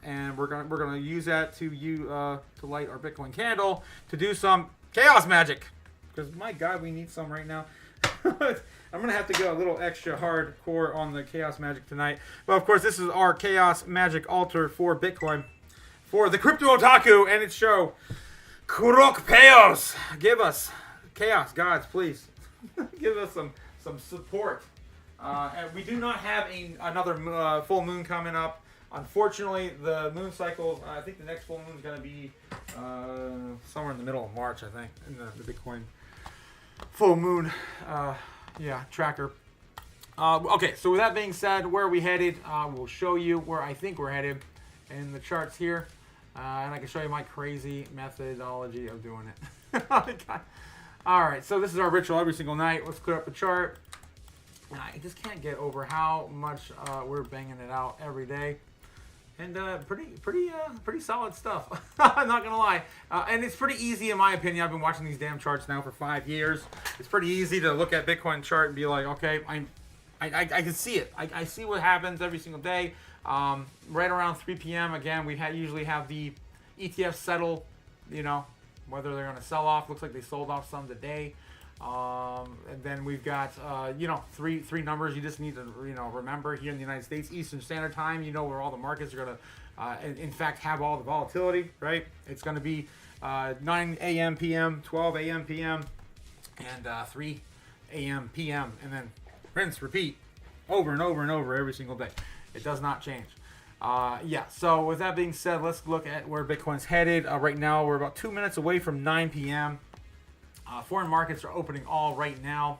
and we're gonna use that to light our Bitcoin candle to do some chaos magic. Because my God, we need some right now. I'm going to have to go a little extra hardcore on the chaos magic tonight. But of course, this is our chaos magic altar for Bitcoin. For the Crypto Otaku and its show, Crypto Chaos. Give us chaos, gods, please. Give us some support. And we do not have another full moon coming up. Unfortunately, the moon cycle, I think the next full moon is going to be somewhere in the middle of March, I think, in the Bitcoin full moon tracker. Okay, so with that being said, where are we headed? We'll show you where I think we're headed in the charts here. And I can show you my crazy methodology of doing it. All right, so this is our ritual every single night. Let's clear up the chart. And I just can't get over how much we're banging it out every day. And pretty solid stuff. I'm not gonna lie, and it's pretty easy in my opinion. I've been watching these damn charts now for 5 years. It's pretty easy to look at Bitcoin chart and be like, okay, I can see it. I see what happens every single day. Right around 3 p.m. again, we usually have the ETF settle. You know, whether they're gonna sell off. Looks like they sold off some today. And then we've got, three numbers you just need to, remember here in the United States, Eastern Standard Time, where all the markets are going to, in fact, have all the volatility, right? It's going to be 9 a.m. p.m., 12 a.m. p.m., and 3 a.m. p.m., and then rinse, repeat, over and over and over every single day. It does not change. So with that being said, let's look at where Bitcoin's headed. Right now, we're about 2 minutes away from 9 p.m., foreign markets are opening all right now.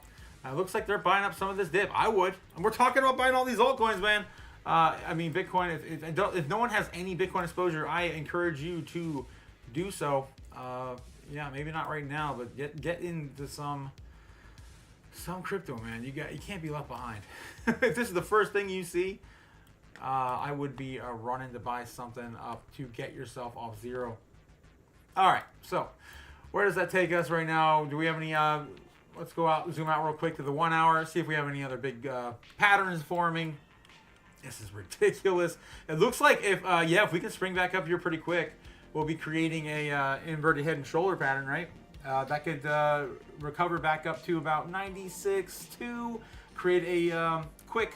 Looks like they're buying up some of this dip. I would. And we're talking about buying all these altcoins, man. Bitcoin, if no one has any Bitcoin exposure, I encourage you to do so. Maybe not right now, but get into some crypto, man. You can't be left behind. If this is the first thing you see, I would be running to buy something up to get yourself off zero. All right, so where does that take us right now? Do we have any, let's zoom out real quick to the 1 hour, see if we have any other big patterns forming. This is ridiculous. It looks like if we can spring back up here pretty quick, we'll be creating a inverted head and shoulder pattern, right? That could recover back up to about 96 to create a quick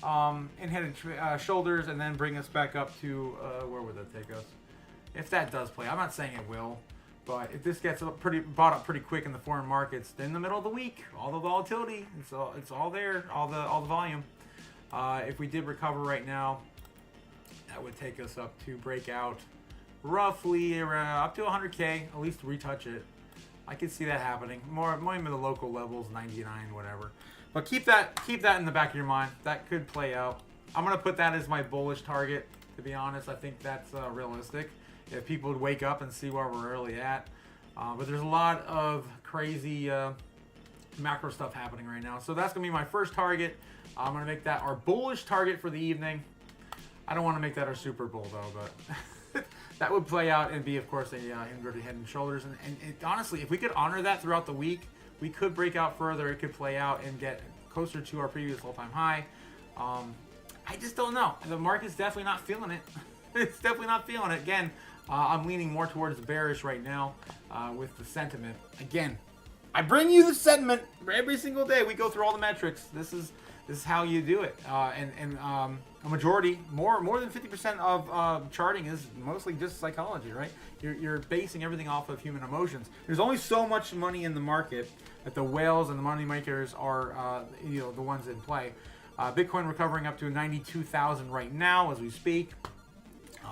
in head and shoulders, and then bring us back up to, where would that take us? If that does play, I'm not saying it will. But if this gets bought up pretty quick in the foreign markets, then in the middle of the week, all the volatility, it's all there, all the volume. If we did recover right now, that would take us up to break out roughly around, up to 100K, at least retouch it. I could see that happening. More in the local levels, 99, whatever. But keep that in the back of your mind. That could play out. I'm gonna put that as my bullish target. To be honest, I think that's realistic. If people would wake up and see where we're really at. But there's a lot of crazy macro stuff happening right now. So that's going to be my first target. I'm going to make that our bullish target for the evening. I don't want to make that our super bull, though, but that would play out and be, of course, a inverted head and shoulders. And honestly, if we could honor that throughout the week, we could break out further. It could play out and get closer to our previous all-time high. I just don't know. The market's definitely not feeling it. It's definitely not feeling it. Again, I'm leaning more towards the bearish right now with the sentiment. Again, I bring you the sentiment every single day. We go through all the metrics. This is how you do it. And a majority, more than 50% of charting is mostly just psychology, right? You're basing everything off of human emotions. There's only so much money in the market that the whales and the money makers are, the ones in play. Bitcoin recovering up to 92,000 right now as we speak.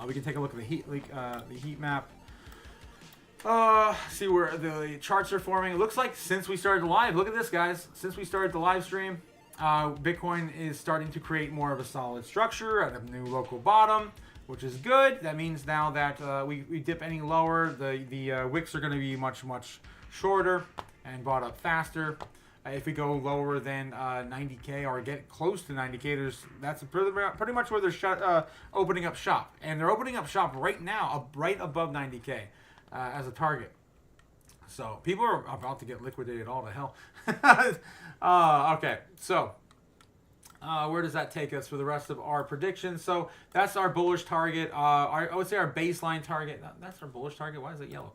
We can take a look at the heat map. See where the charts are forming. It looks like since we started live, look at this, guys. Since we started the live stream, Bitcoin is starting to create more of a solid structure at a new local bottom, which is good. That means now that we dip any lower, the wicks are going to be much shorter and bought up faster. If we go lower than 90K or get close to 90K, that's pretty much where they're opening up shop. And they're opening up shop right now, right above 90K as a target. So people are about to get liquidated all to hell. Okay, so where does that take us for the rest of our predictions? So that's our bullish target. I would say our baseline target. That's our bullish target. Why is it yellow?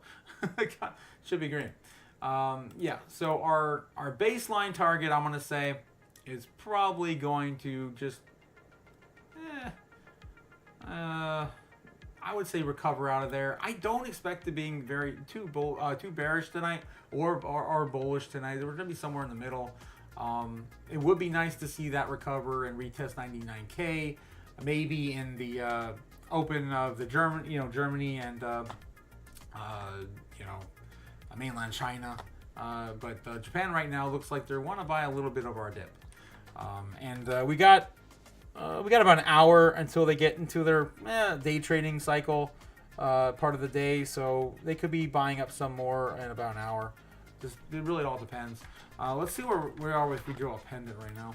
God, should be green. Yeah, so our baseline target, I'm going to say, is probably going to just, I would say recover out of there. I don't expect to being too bearish tonight or bullish tonight. We're going to be somewhere in the middle. It would be nice to see that recover and retest 99K, maybe in the open of the Germany and mainland China, but Japan right now looks like they want to buy a little bit of our dip, and we got about an hour until they get into their day trading cycle part of the day, so they could be buying up some more in about an hour. It really all depends. Let's see where we are if we draw a pendant right now.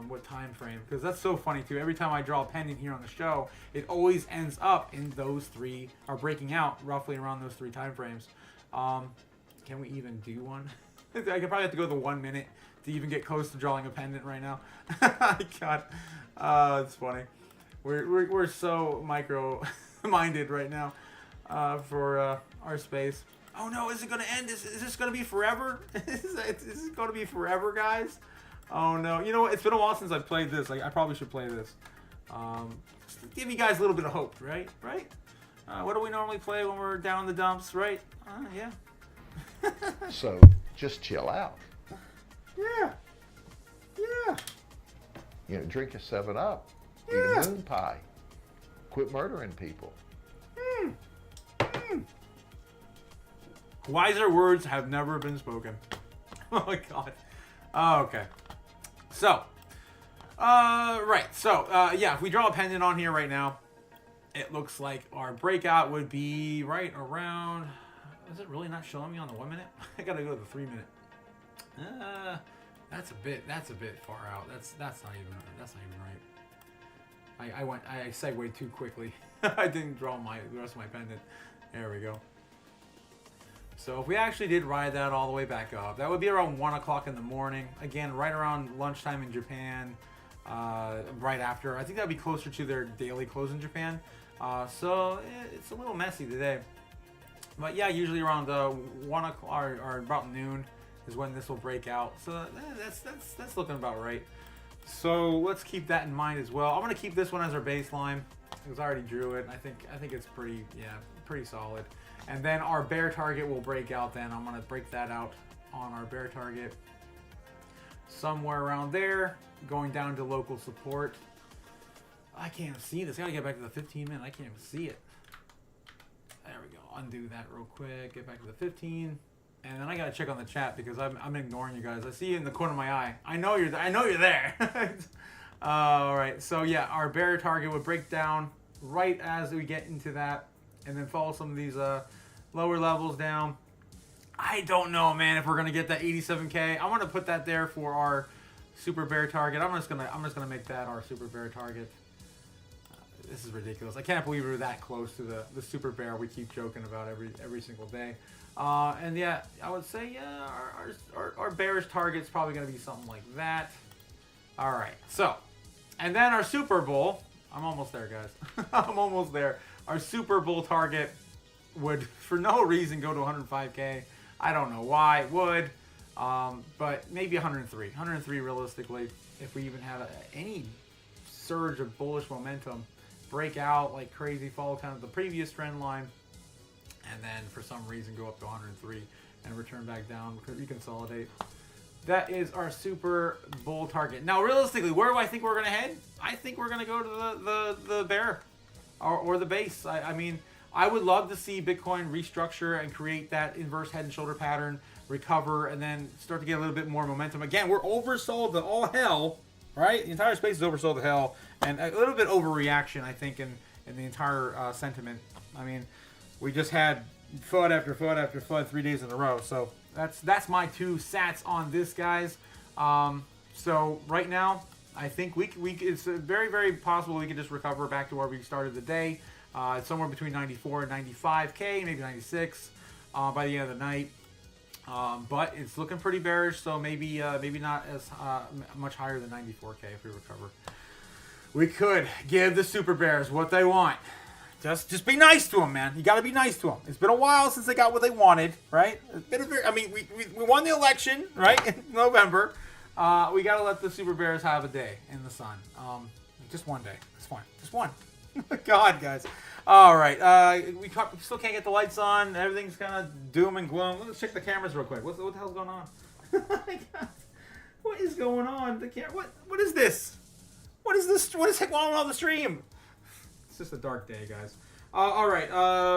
What time frame? Because that's so funny too. Every time I draw a pendant here on the show, it always ends up in those three, or breaking out roughly around those 3 time frames. Can we even do one? I could probably have to go the 1 minute to even get close to drawing a pendant right now. God, it's funny. We're so micro-minded right now for our space. Oh no, is it going to end? Is this going to be forever? Is this going to be forever, guys? Oh no. You know what? It's been a while since I've played this. I probably should play this. Just to give you guys a little bit of hope, right? What do we normally play when we're down in the dumps, right? Yeah. So just chill out. Yeah. Drink a 7-Up. Eat a moon pie. Quit murdering people. Wiser words have never been spoken. Oh my God. Okay. So, right. So, if we draw a pendant on here right now, it looks like our breakout would be right around. Is it really not showing me on the 1 minute? I gotta go to the 3 minute. That's a bit far out. That's not even right. I segued too quickly. I didn't draw the rest of my pendant. There we go. So if we actually did ride that all the way back up, that would be around 1 o'clock in the morning. Again, right around lunchtime in Japan. Right after. I think that would be closer to their daily close in Japan. So it's a little messy today. But yeah, usually around 1 o'clock or about noon is when this will break out. So that's looking about right. So let's keep that in mind as well. I'm gonna keep this one as our baseline because I already drew it. I think it's pretty solid. And then our bear target will break out. Then I'm gonna break that out on our bear target somewhere around there, going down to local support. I can't even see this. I gotta get back to the 15 minute. I can't even see it. There we go. Undo that real quick. Get back to the 15. And then I gotta check on the chat because I'm ignoring you guys. I see you in the corner of my eye. I know you're there. All right. So yeah, our bear target would break down right as we get into that, and then follow some of these lower levels down. I don't know, man, if we're gonna get that 87K. I want to put that there for our super bear target. I'm just gonna make that our super bear target. This is ridiculous. I can't believe we're that close to the super bear we keep joking about every single day. And yeah, I would say our bearish target's probably gonna be something like that. All right. So, and then our super bull. I'm almost there, guys. I'm almost there. Our super bull target would, for no reason, go to 105K. I don't know why it would, but maybe 103. 103 realistically, if we even have any surge of bullish momentum, break out like crazy, follow kind of the previous trend line, and then for some reason go up to 103 and return back down, reconsolidate. That is our super bull target. Now, realistically, where do I think we're going to head? I think we're going to go to the bear or the base. I mean, I would love to see Bitcoin restructure and create that inverse head and shoulder pattern, recover, and then start to get a little bit more momentum. Again, we're oversold to all hell, right? The entire space is oversold to hell, and a little bit overreaction, I think, in the entire sentiment. I mean, we just had FUD after FUD after FUD 3 days in a row, so that's my 2 sats on this, guys. So right now, I think it's very, very possible we can just recover back to where we started the day. It's somewhere between 94 and 95K, maybe 96 by the end of the night. But it's looking pretty bearish, so maybe not as much higher than 94K if we recover. We could give the super bears what they want. Just be nice to them, man. You got to be nice to them. It's been a while since they got what they wanted, right? It's been we won the election, right, in November. We got to let the super bears have a day in the sun. Just one day. It's fine. Just one. God, guys. All right. We still can't get the lights on. Everything's kind of doom and gloom. Let's check the cameras real quick. What the hell's going on? What is going on? What is this? What is this? What is going on the stream? It's just a dark day, guys. All right.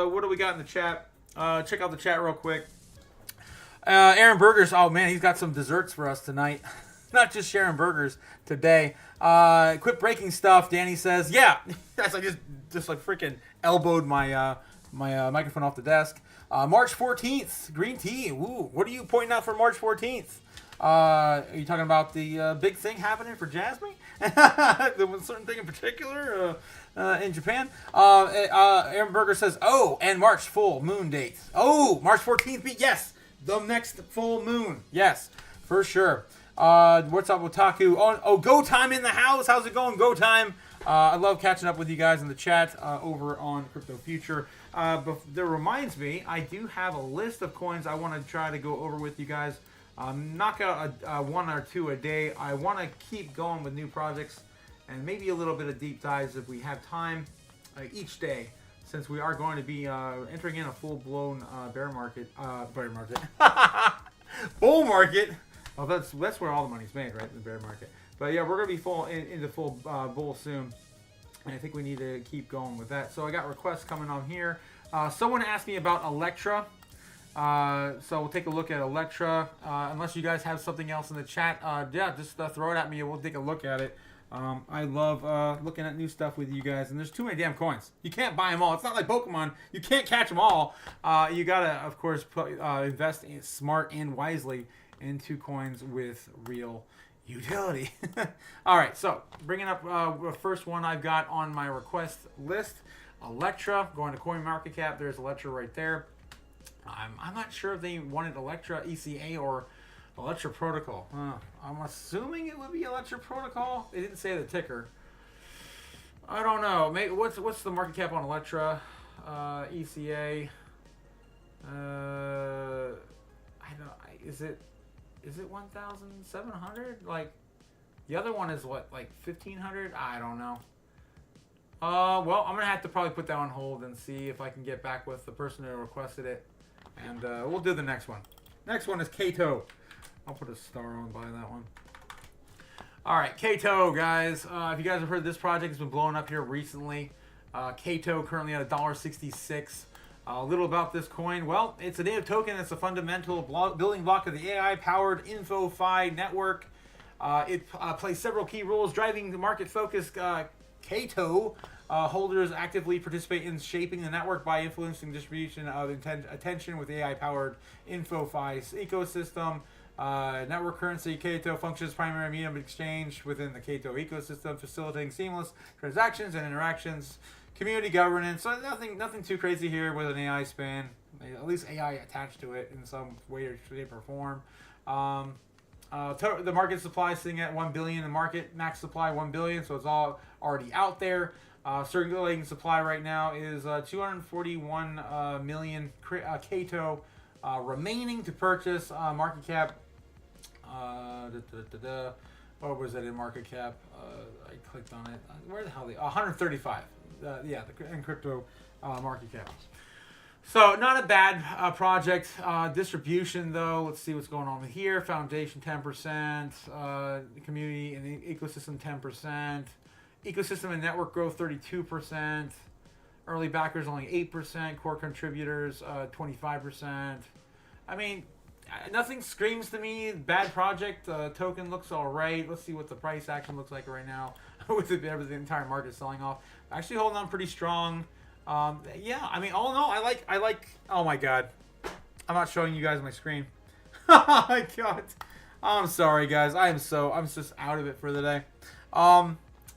What do we got in the chat? Check out the chat real quick. Aaron Burgers. Oh, man, he's got some desserts for us tonight. Not just sharing burgers today. Quit breaking stuff, Danny says. Yeah. That's like just like freaking elbowed my microphone off the desk. March 14th, green tea. Woo. What are you pointing out for March 14th? Are you talking about the big thing happening for Jasmine? There was a certain thing in particular in Japan. Aaron Berger says, oh, and March full moon date. Oh, March 14th. Yes, the next full moon. Yes, for sure. What's up, Otaku? Oh, Go Time in the house. How's it going, Go Time? I love catching up with you guys in the chat over on Crypto Future. But that reminds me, I do have a list of coins I want to try to go over with you guys. Knock out one or two a day. I want to keep going with new projects and maybe a little bit of deep dives if we have time each day, since we are going to be entering in a full-blown bull market. Well, that's where all the money's made, right? In the bear market. But yeah, we're going to be into full bull soon. And I think we need to keep going with that. So I got requests coming on here. Someone asked me about Electra. So we'll take a look at Electra. Unless you guys have something else in the chat, yeah, just throw it at me and we'll take a look at it. I love looking at new stuff with you guys. And there's too many damn coins. You can't buy them all. It's not like Pokemon. You can't catch them all. You got to, of course, invest smart and wisely into coins with real utility. All right, so bringing up the first one I've got on my request list, Electra. Going to CoinMarketCap, there's Electra right there. I'm not sure if they wanted Electra ECA or Electra Protocol. I'm assuming it would be Electra Protocol. They didn't say the ticker. I don't know. Maybe what's the market cap on Electra ECA? I don't. Is it 1,700? Like the other one is what, like 1,500? I don't know. Well, I'm gonna have to probably put that on hold and see if I can get back with the person who requested it, and we'll do the next one. Next one is Kato. I'll put a star on by that one. All right, Kato, guys. If you guys have heard, this project has been blowing up here recently. Kato currently at $1.66. A little about this coin. Well, it's a native token. It's a fundamental building block of the AI-powered InfoFi network. It plays several key roles, driving the market-focused Kato holders actively participate in shaping the network by influencing distribution of attention with AI-powered InfoFi's ecosystem. Network currency Kato functions as primary medium of exchange within the Kato ecosystem, facilitating seamless transactions and interactions. Community governance, so nothing too crazy here with an AI spin. At least AI attached to it in some way or shape or form. The market supply is sitting at 1 billion. The market max supply 1 billion, so it's all already out there. Circulating supply right now is 241 million Kato remaining to purchase. Market cap. What was it in market cap? I clicked on it. Where the hell are they? 135. Yeah, in crypto market cap. So not a bad project. Distribution though, let's see what's going on here. Foundation 10%, community and the ecosystem 10%, ecosystem and network growth 32%, early backers only 8%, core contributors 25%. I mean, nothing screams to me bad project. Token looks all right. Let's see what the price action looks like right now with the entire market selling off. Actually holding on pretty strong. Yeah, I mean, all in all, I like. Oh my god, I'm not showing you guys my screen. Oh my god, I'm sorry guys. I'm just out of it for the day.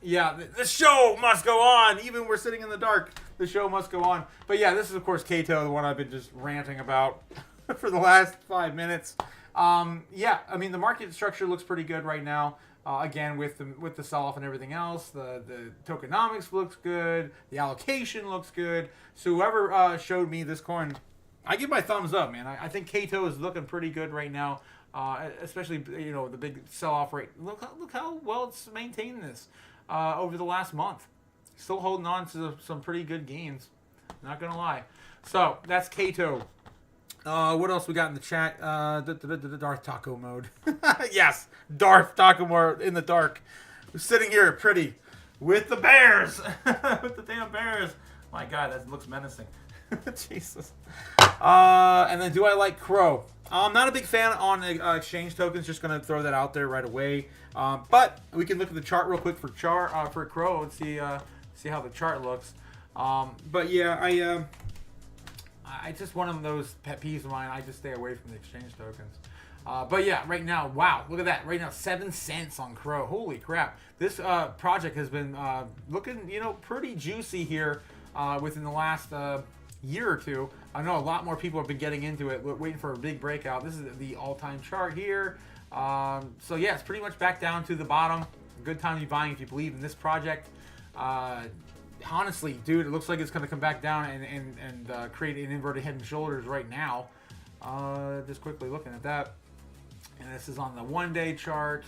Yeah, the show must go on. Even we're sitting in the dark, the show must go on. But yeah, this is of course Kato, the one I've been just ranting about for the last 5 minutes. Yeah, I mean the market structure looks pretty good right now. Again, with the sell-off and everything else, the tokenomics looks good, the allocation looks good. So whoever showed me this coin, I give my thumbs up, man. I think Kato is looking pretty good right now, especially the big sell-off rate. Look how well it's maintained this over the last month. Still holding on to some pretty good gains. Not gonna lie. So that's Kato. What else we got in the chat? The Darth Taco mode. Yes, Darth Taco mode in the dark. We're sitting here pretty with the bears. With the damn bears. My god, that looks menacing. Jesus. And then do I like Crow? I'm not a big fan on exchange tokens. Just going to throw that out there right away. But we can look at the chart real quick for Crow and see how the chart looks. But yeah, I just one of those pet peeves of mine. I just stay away from the exchange tokens. But yeah, right now, wow, look at that. Right now, 7 cents on Crow. Holy crap. This project has been looking, pretty juicy here within the last year or two. I know a lot more people have been getting into it, waiting for a big breakout. This is the all-time chart here. So yeah, it's pretty much back down to the bottom. Good time to be buying if you believe in this project. Honestly, dude, it looks like it's going to come back down and create an inverted head and shoulders right now. Just quickly looking at that. And this is on the 1-day chart.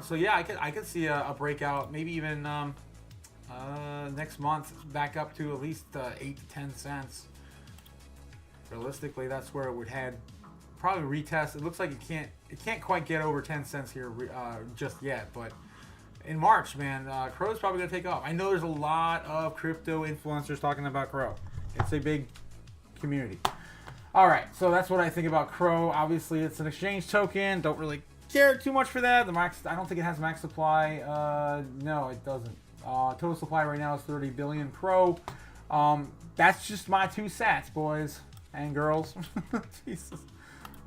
So yeah, I could see a breakout, maybe even next month back up to at least 8 to 10 cents. Realistically, that's where it would head. Probably retest. It looks like it can't quite get over 10 cents here just yet, but in March, man, Crow's probably going to take off. I know there's a lot of crypto influencers talking about Crow. It's a big community. All right, so that's what I think about Crow. Obviously, it's an exchange token. Don't really care too much for that. I don't think it has max supply. No, it doesn't. Total supply right now is 30 billion Crow. That's just my 2 cents, boys and girls. Jesus.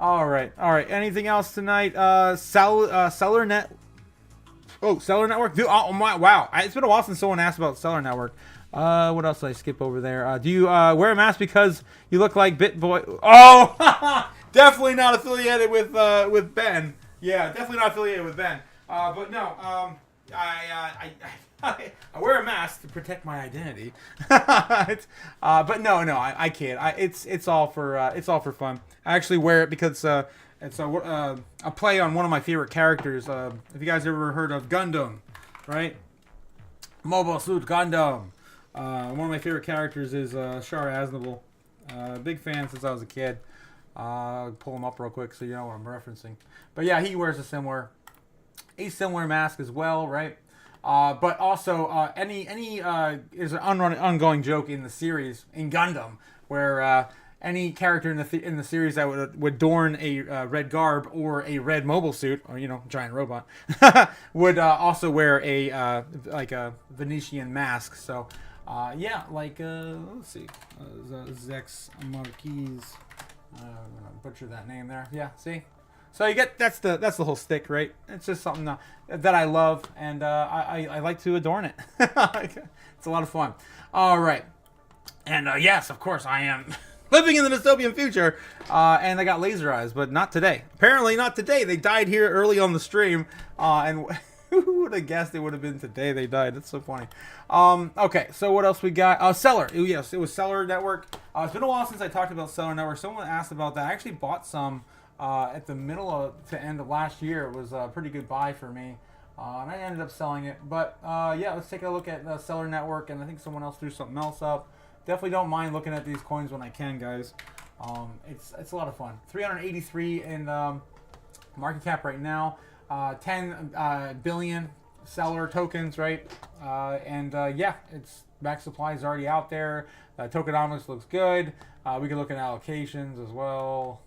All right. Anything else tonight? Seller Network. Dude, oh my, wow. It's been a while since someone asked about Seller Network. What else did I skip over there? Do you wear a mask because you look like BitBoy? Oh, definitely not affiliated with Ben. Yeah, definitely not affiliated with Ben. But no, I wear a mask to protect my identity. But no, I can't. It's all for fun. I actually wear it because it's a play on one of my favorite characters. If you guys ever heard of Gundam, right? Mobile Suit Gundam. One of my favorite characters is Char Aznable. Big fan since I was a kid. I'll pull him up real quick so you know what I'm referencing. But yeah, he wears a similar mask as well, right? But also any is an ongoing joke in the series in Gundam where any character in the series that would adorn a red garb or a red mobile suit or giant robot would also wear a Venetian mask. So yeah, let's see, Zex Marquise. I'm gonna butcher that name there. Yeah, see. So you get that's the whole stick, right? It's just something that I love and I like to adorn it. It's a lot of fun. All right, and yes, of course I am. Living in the dystopian future, and I got laser eyes, but not today. Apparently not today. They died here early on the stream, and Who would have guessed it would have been today they died? That's so funny. Okay, so what else we got? Seller. Yes, it was Seller Network. It's been a while since I talked about Seller Network. Someone asked about that. I actually bought some at the middle to end of last year. It was a pretty good buy for me. And I ended up selling it. But yeah, let's take a look at the Seller Network. And I think someone else threw something else up. Definitely don't mind looking at these coins when I can, guys. It's a lot of fun. 383 in market cap right now. 10 billion seller tokens, right? Yeah, it's max supply is already out there. Tokenomics looks good. We can look at allocations as well.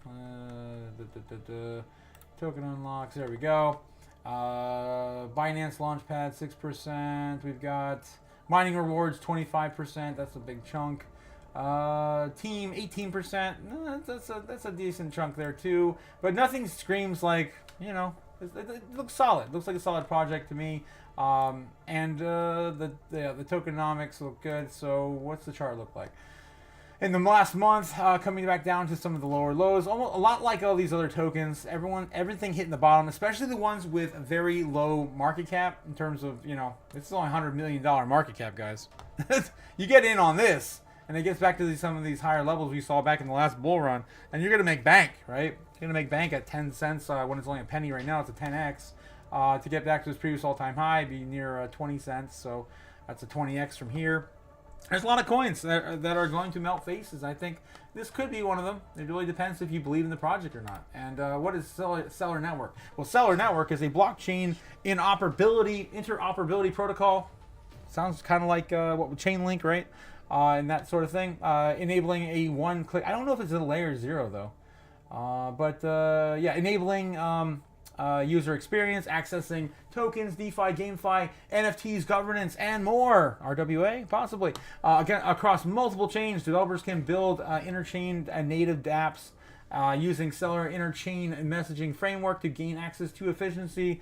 Token unlocks. There we go. Binance Launchpad 6%. We've got mining rewards 25%. That's a big chunk. Team 18%. That's a decent chunk there too. But nothing screams like, you know, it looks solid. It looks like a solid project to me. The tokenomics look good. So what's the chart look like? In the last month, coming back down to some of the lower lows, almost a lot like all these other tokens. Everything hitting the bottom, especially the ones with very low market cap in terms of, you know, it's only $100 million market cap, guys. You get in on this, and it gets back to some of these higher levels we saw back in the last bull run, and you're gonna make bank, right? You're gonna make bank at 10 cents when it's only a penny right now. It's a 10x. To get back to its previous all-time high, be near 20 cents. So that's a 20x from here. There's a lot of coins that are going to melt faces. I think this could be one of them. It really depends if you believe in the project or not. And what is Seller Network? Well, Seller Network is a blockchain interoperability protocol. Sounds kind of like what Chainlink, right? And that sort of thing. Enabling a one-click. I don't know if it's a layer 0 though. Yeah, enabling user experience, accessing tokens, DeFi, GameFi, NFTs, governance, and more. RWA, possibly. Again, across multiple chains, developers can build interchain native dApps using Seller interchain messaging framework to gain access to efficient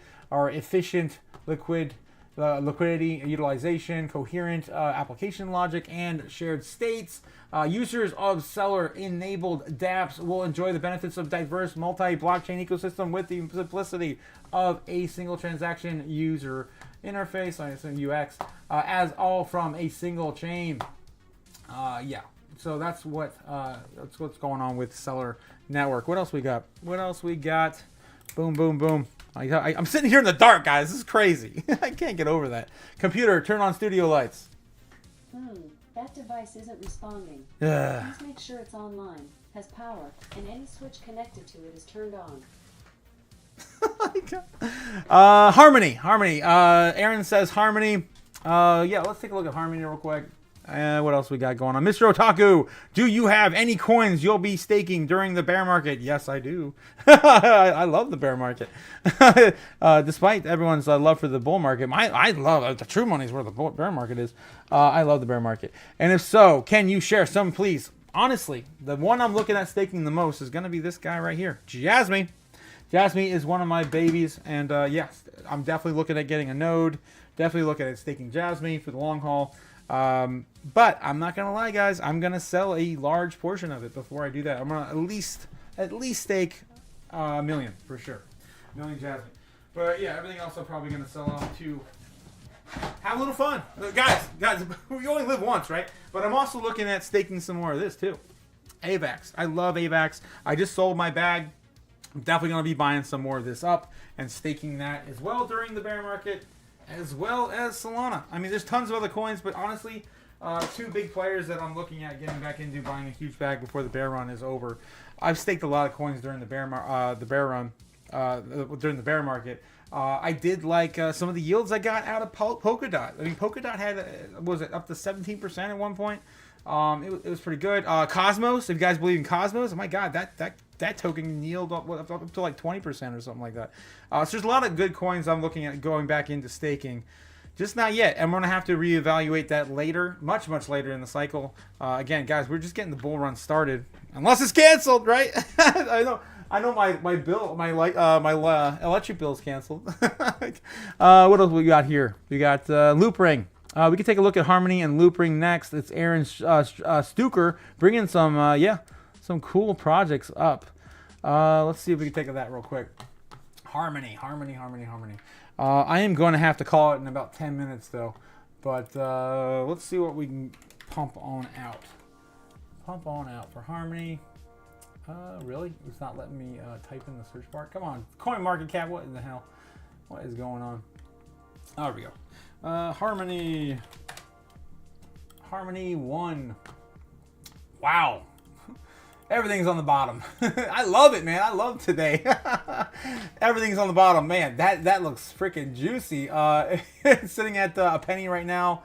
liquidity, utilization, coherent application logic, and shared states. Users of Seller-enabled dApps will enjoy the benefits of diverse multi-blockchain ecosystem with the simplicity of a single transaction user interface, I assume UX, as all from a single chain. Yeah, so that's what's going on with Seller Network. What else we got? Boom, boom, boom. I'm sitting here in the dark, guys. This is crazy. I can't get over that. Computer, turn on studio lights. That device isn't responding. Ugh. Please make sure it's online, has power, and any switch connected to it is turned on. Harmony. Aaron says Harmony. Yeah, let's take a look at Harmony real quick. What else we got going on? Mr. Otaku, do you have any coins you'll be staking during the bear market? Yes, I do. I love the bear market. Despite everyone's love for the bull market, I love the true money's where the bear market is. I love the bear market. And if so, can you share some, please? Honestly, the one I'm looking at staking the most is going to be this guy right here, Jasmine. Jasmine is one of my babies, and yes, I'm definitely looking at getting a node. Definitely looking at staking Jasmine for the long haul. But I'm not gonna lie, guys. I'm gonna sell a large portion of it before I do that. I'm gonna at least stake $1 million for sure, $1 million Jasmine. But yeah, everything else I'm probably gonna sell off to have a little fun, guys. We only live once, right? But I'm also looking at staking some more of this too. AVAX. I love AVAX. I just sold my bag. I'm definitely gonna be buying some more of this up and staking that as well during the bear market, as well as Solana. I mean, there's tons of other coins, but honestly, two big players that I'm looking at getting back into buying a huge bag before the bear run is over. I've staked a lot of coins during the bear run, during the bear market. I did like some of the yields I got out of Polkadot. I mean, Polkadot had was it up to 17% at one point. It was pretty good. Cosmos, if you guys believe in Cosmos, oh my God, that token yield up to like 20% or something like that. So there's a lot of good coins I'm looking at going back into staking. Just not yet. I'm going to have to reevaluate that later, much later in the cycle. Again, guys, we're just getting the bull run started. Unless it's canceled, right? I know my electric bill's canceled. What else we got here? We got Loopring. We can take a look at Harmony and Loopring next. It's Aaron Stuker bringing some cool projects up. Let's see if we can take that real quick. Harmony. I am going to have to call it in about 10 minutes though. But let's see what we can pump on out. Pump on out for Harmony. Really? It's not letting me type in the search bar. Come on, coin market cap. What in the hell? What is going on? Oh, there we go. Harmony 1. Wow. Everything's on the bottom. I love it, man. I love today. Everything's on the bottom, man. That looks freaking juicy. It's sitting at a penny right now.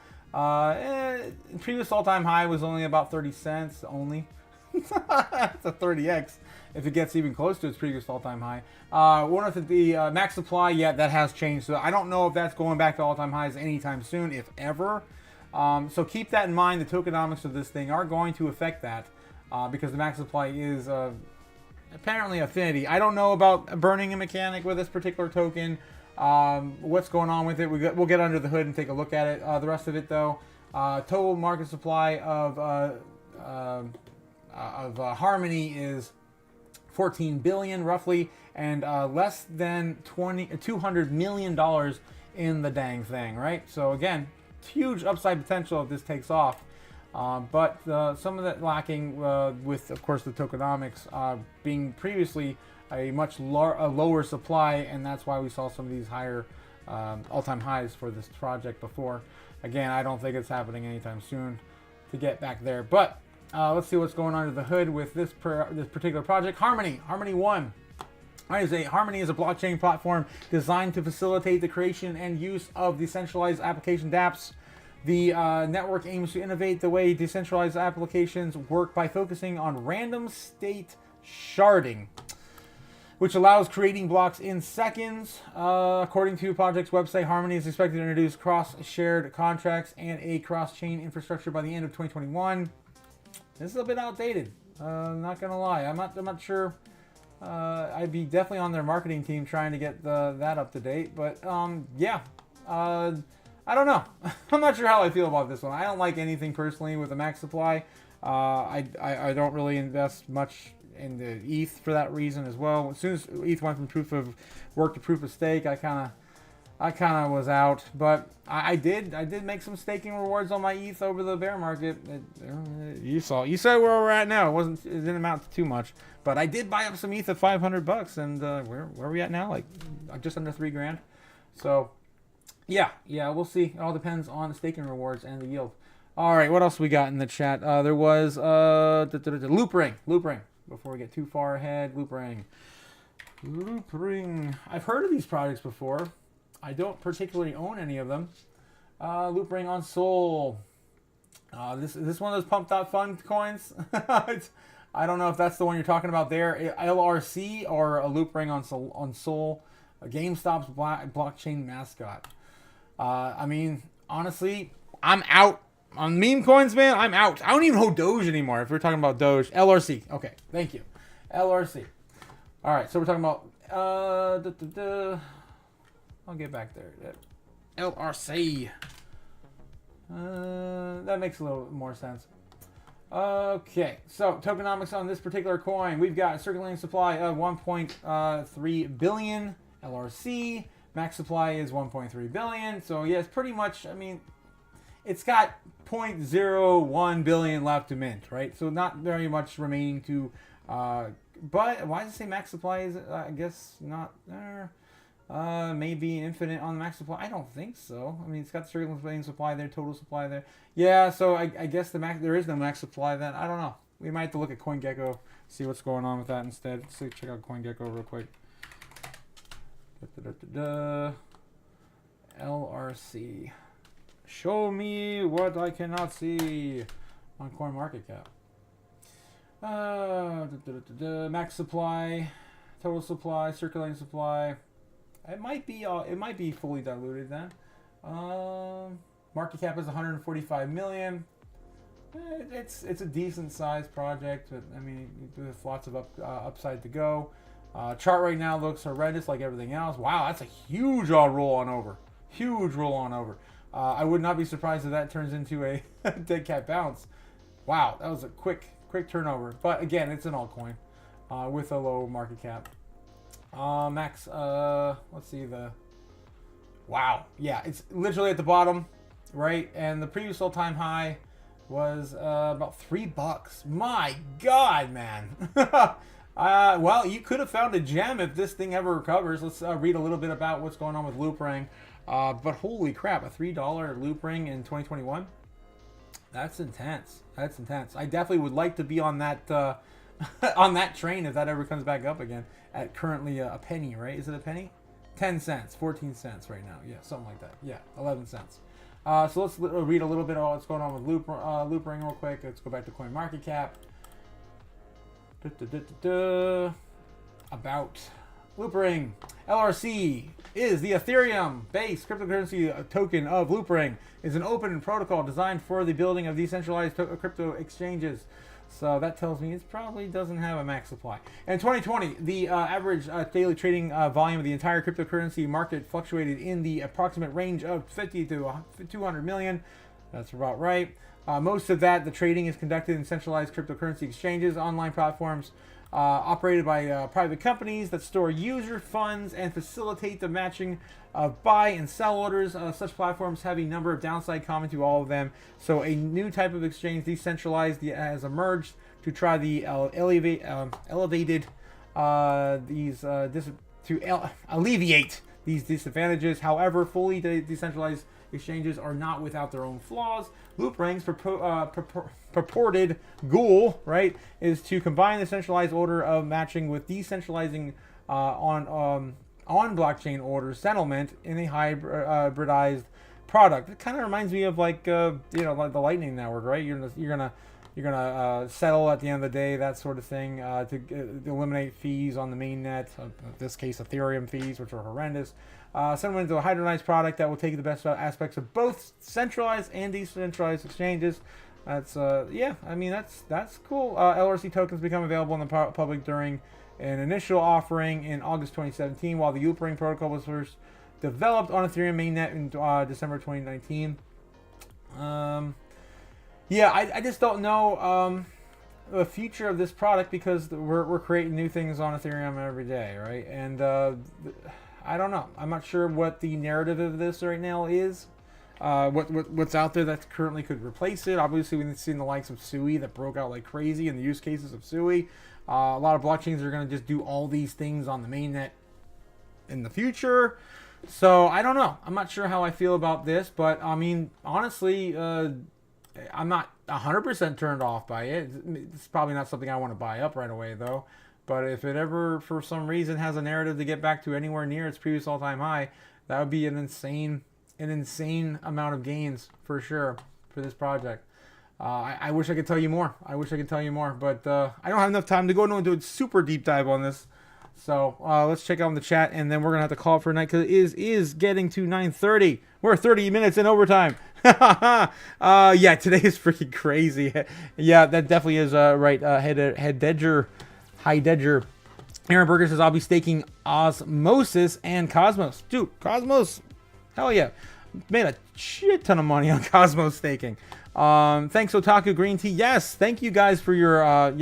Previous all-time high was only about 30 cents only. It's a 30x if it gets even close to its previous all-time high. One of the max supply, yeah, that has changed. So I don't know if that's going back to all-time highs anytime soon, if ever. So keep that in mind. The tokenomics of this thing are going to affect that because the max supply is apparently affinity. I don't know about burning a mechanic with this particular token. What's going on with it? We'll get under the hood and take a look at it. The rest of it, though, total market supply of Harmony is 14 billion roughly, and less than $200 million in the dang thing, right? So again, huge upside potential if this takes off, but some of that lacking with, of course, the tokenomics being previously a much lower supply, and that's why we saw some of these higher all-time highs for this project before. Again, I don't think it's happening anytime soon to get back there, but let's see what's going on under the hood with this particular project. Harmony 1. Harmony is a blockchain platform designed to facilitate the creation and use of decentralized application dApps. The network aims to innovate the way decentralized applications work by focusing on random state sharding, which allows creating blocks in seconds. According to the project's website, Harmony is expected to introduce cross-shared contracts and a cross-chain infrastructure by the end of 2021. This is a bit outdated. Not gonna lie, I'm not sure. I'd be definitely on their marketing team trying to get that up to date. But yeah, I don't know. I'm not sure how I feel about this one. I don't like anything personally with the max supply. I don't really invest much in the ETH for that reason as well. As soon as ETH went from proof of work to proof of stake, I kind of was out, but I did make some staking rewards on my ETH over the bear market. You saw where we're at now. It didn't amount to too much, but I did buy up some ETH at $500, and where are we at now? Like just under $3,000. So yeah, we'll see. It all depends on the staking rewards and the yield. All right, what else we got in the chat? There was loop ring. Before we get too far ahead, loop ring. I've heard of these projects before. I don't particularly own any of them. Loop ring on Sol. This is one of those pumped.fun coins. I don't know if that's the one you're talking about there. LRC or a loop ring on Sol. GameStop's blockchain mascot. I mean, honestly, I'm out. On meme coins, man, I'm out. I don't even hold Doge anymore if we're talking about Doge. LRC. Okay, thank you. LRC. All right, so we're talking about... I'll get back there. LRC. That makes a little more sense. Okay, so tokenomics on this particular coin. We've got a circulating supply of 1.3 billion LRC. Max supply is 1.3 billion. So yeah, it's pretty much, I mean, it's got 0.01 billion left to mint, right? So not very much remaining to, but why does it say max supply is, I guess not there. Maybe infinite on the max supply. I don't think so. I mean, it's got circulating supply there, total supply there. Yeah, so I guess there is no max supply then. I don't know. We might have to look at CoinGecko, see what's going on with that instead. Let's check out CoinGecko real quick. LRC. Show me what I cannot see on CoinMarketCap. Max supply, total supply, circulating supply. It might be fully diluted then. Market cap is 145 million. It's a decent sized project, but I mean, there's lots of upside to go. Chart right now looks horrendous like everything else. Wow, that's a huge roll on over. Huge roll on over. I would not be surprised if that turns into a dead cat bounce. Wow, that was a quick turnover. But again, it's an altcoin with a low market cap. Max, let's see, the Wow. Yeah, it's literally at the bottom, right? And the previous all-time high was about $3. My God, man. Well, you could have found a gem if this thing ever recovers. Let's read a little bit about what's going on with Loop Ring. But holy crap, a $3 Loop Ring in 2021? That's intense. That's intense. I definitely would like to be on that on that train if that ever comes back up again. At currently a penny, right? Is it a penny? 10 cents, 14 cents right now. Yeah, something like that. Yeah, 11 cents. So let's read a little bit about what's going on with Loop Ring real quick. Let's go back to CoinMarketCap. About Loop Ring. LRC is the Ethereum-based cryptocurrency token of Loop Ring. Is an open protocol designed for the building of decentralized crypto exchanges. So that tells me it probably doesn't have a max supply. In 2020, the average daily trading volume of the entire cryptocurrency market fluctuated in the approximate range of 50 to 200 million. That's about right. Most of that, the trading is conducted in centralized cryptocurrency exchanges, online platforms operated by private companies that store user funds and facilitate the matching of buy and sell orders. Such platforms have a number of downside common to all of them. So a new type of exchange, decentralized, has emerged to try the alleviate these disadvantages. However, fully decentralized exchanges are not without their own flaws. Loop Ring's purported goal, right, is to combine the centralized order of matching with decentralizing on blockchain order settlement in a hybridized product. It kind of reminds me of like like the Lightning Network, right? You're gonna settle at the end of the day, that sort of thing, to eliminate fees on the mainnet. In this case, Ethereum fees, which are horrendous. Settlement into a hybridized product that will take the best aspects of both centralized and decentralized exchanges. That's yeah, I mean that's cool. LRC tokens become available in the public during an initial offering in August 2017, while the Loop Ring protocol was first developed on Ethereum mainnet in December 2019. Yeah, I just don't know the future of this product because we're creating new things on Ethereum every day, right? And I don't know. I'm not sure what the narrative of this right now is. What's out there that currently could replace it. Obviously, we've seen the likes of Sui that broke out like crazy, and the use cases of Sui. A lot of blockchains are going to just do all these things on the mainnet in the future. So I don't know. I'm not sure how I feel about this, but I mean, honestly, I'm not 100% turned off by it. It's probably not something I want to buy up right away, though. But if it ever, for some reason, has a narrative to get back to anywhere near its previous all-time high, that would be an insane amount of gains for sure for this project. I wish I could tell you more. But I don't have enough time to go into a super deep dive on this. So let's check out the chat, and then we're gonna have to call it for a night because it is getting to 9:30. We're 30 minutes in overtime. Yeah, today is freaking crazy. Yeah, that definitely is right. High Dedger. Aaron Berger says I'll be staking Osmosis and Cosmos. Dude, Cosmos, hell yeah, made a shit ton of money on Cosmos staking. Thanks Otaku Green Tea. Yes, thank you guys for your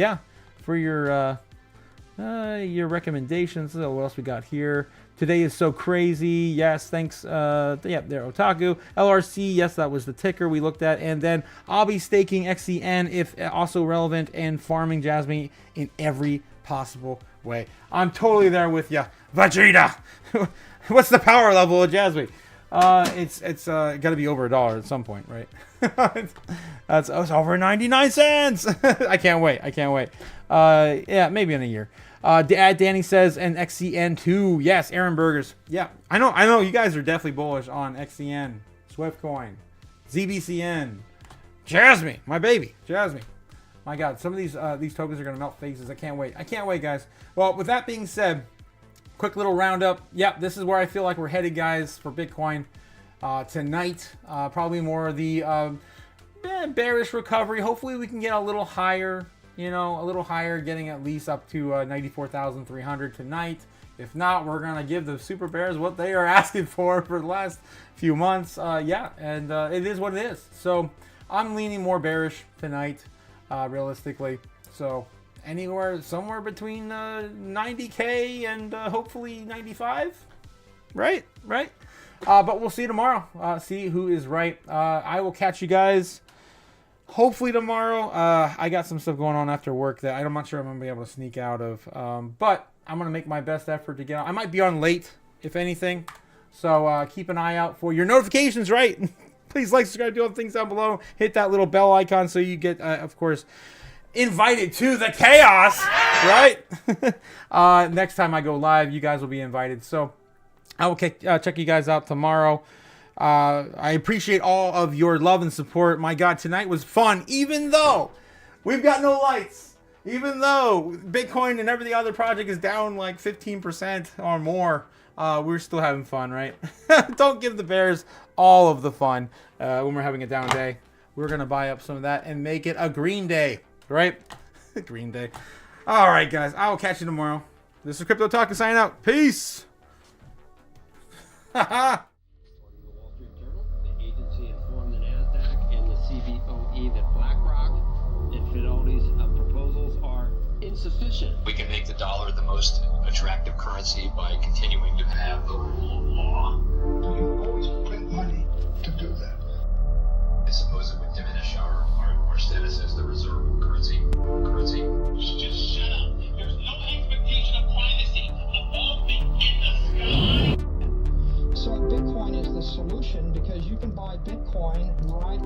your recommendations. So what else we got here? Today is so crazy. Yes, thanks. Yeah, there Otaku. LRC. Yes, that was the ticker we looked at. And then I'll be staking XCN if also relevant and farming Jasmine in every possible way. I'm totally there with you, Vegeta. What's the power level of Jasmine? It's got to be over $1 at some point, right? It's over 99 cents. I can't wait. Yeah, maybe in a year. Danny says, and XCN2. Yes, Aaron Burgers. Yeah, I know. You guys are definitely bullish on XCN, Swiftcoin, ZBCN, Jasmine, my baby, Jasmine. My God, some of these tokens are gonna melt faces. I can't wait, guys. Well, with that being said, quick little roundup. Yep, this is where I feel like we're headed, guys, for Bitcoin tonight. Probably more of the bearish recovery. Hopefully, we can get a little higher. Getting at least up to 94,300 tonight. If not, we're gonna give the super bears what they are asking for the last few months. It is what it is. So I'm leaning more bearish tonight, realistically. So somewhere between 90K and hopefully 95. Right. But we'll see you tomorrow. See who is right. I will catch you guys hopefully tomorrow. I got some stuff going on after work that I'm not sure I'm going to be able to sneak out of. But I'm going to make my best effort to get on. I might be on late, if anything. So keep an eye out for your notifications, right? Please like, subscribe, do all the things down below. Hit that little bell icon so you get, of course, invited to the chaos, right? Next time I go live, you guys will be invited. So I will check you guys out tomorrow. I appreciate all of your love and support. My God, tonight was fun, even though we've got no lights. Even though Bitcoin and every other project is down like 15% or more, we're still having fun, right? Don't give the bears all of the fun when we're having a down day. We're going to buy up some of that and make it a green day, right? Green day. All right, guys. I will catch you tomorrow. This is Crypto Otaku signing out. Peace. According to the Wall Street Journal, the agency informed the NASDAQ and the CBOE that BlackRock and Fidelity's proposals are insufficient. We can make the dollar the most attractive currency by continuing to have the rule of law. You always print money to do that. I suppose it would diminish our status as the reserve currency. Just shut up. There's no expectation of privacy above me in the sky. So Bitcoin is the solution because you can buy Bitcoin right.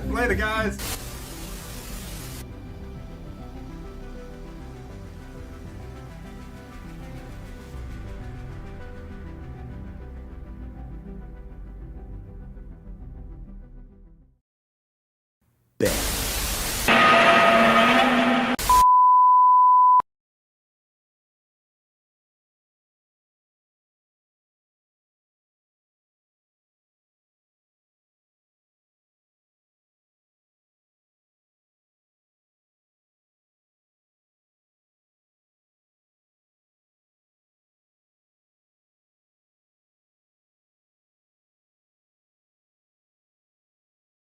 Later, guys.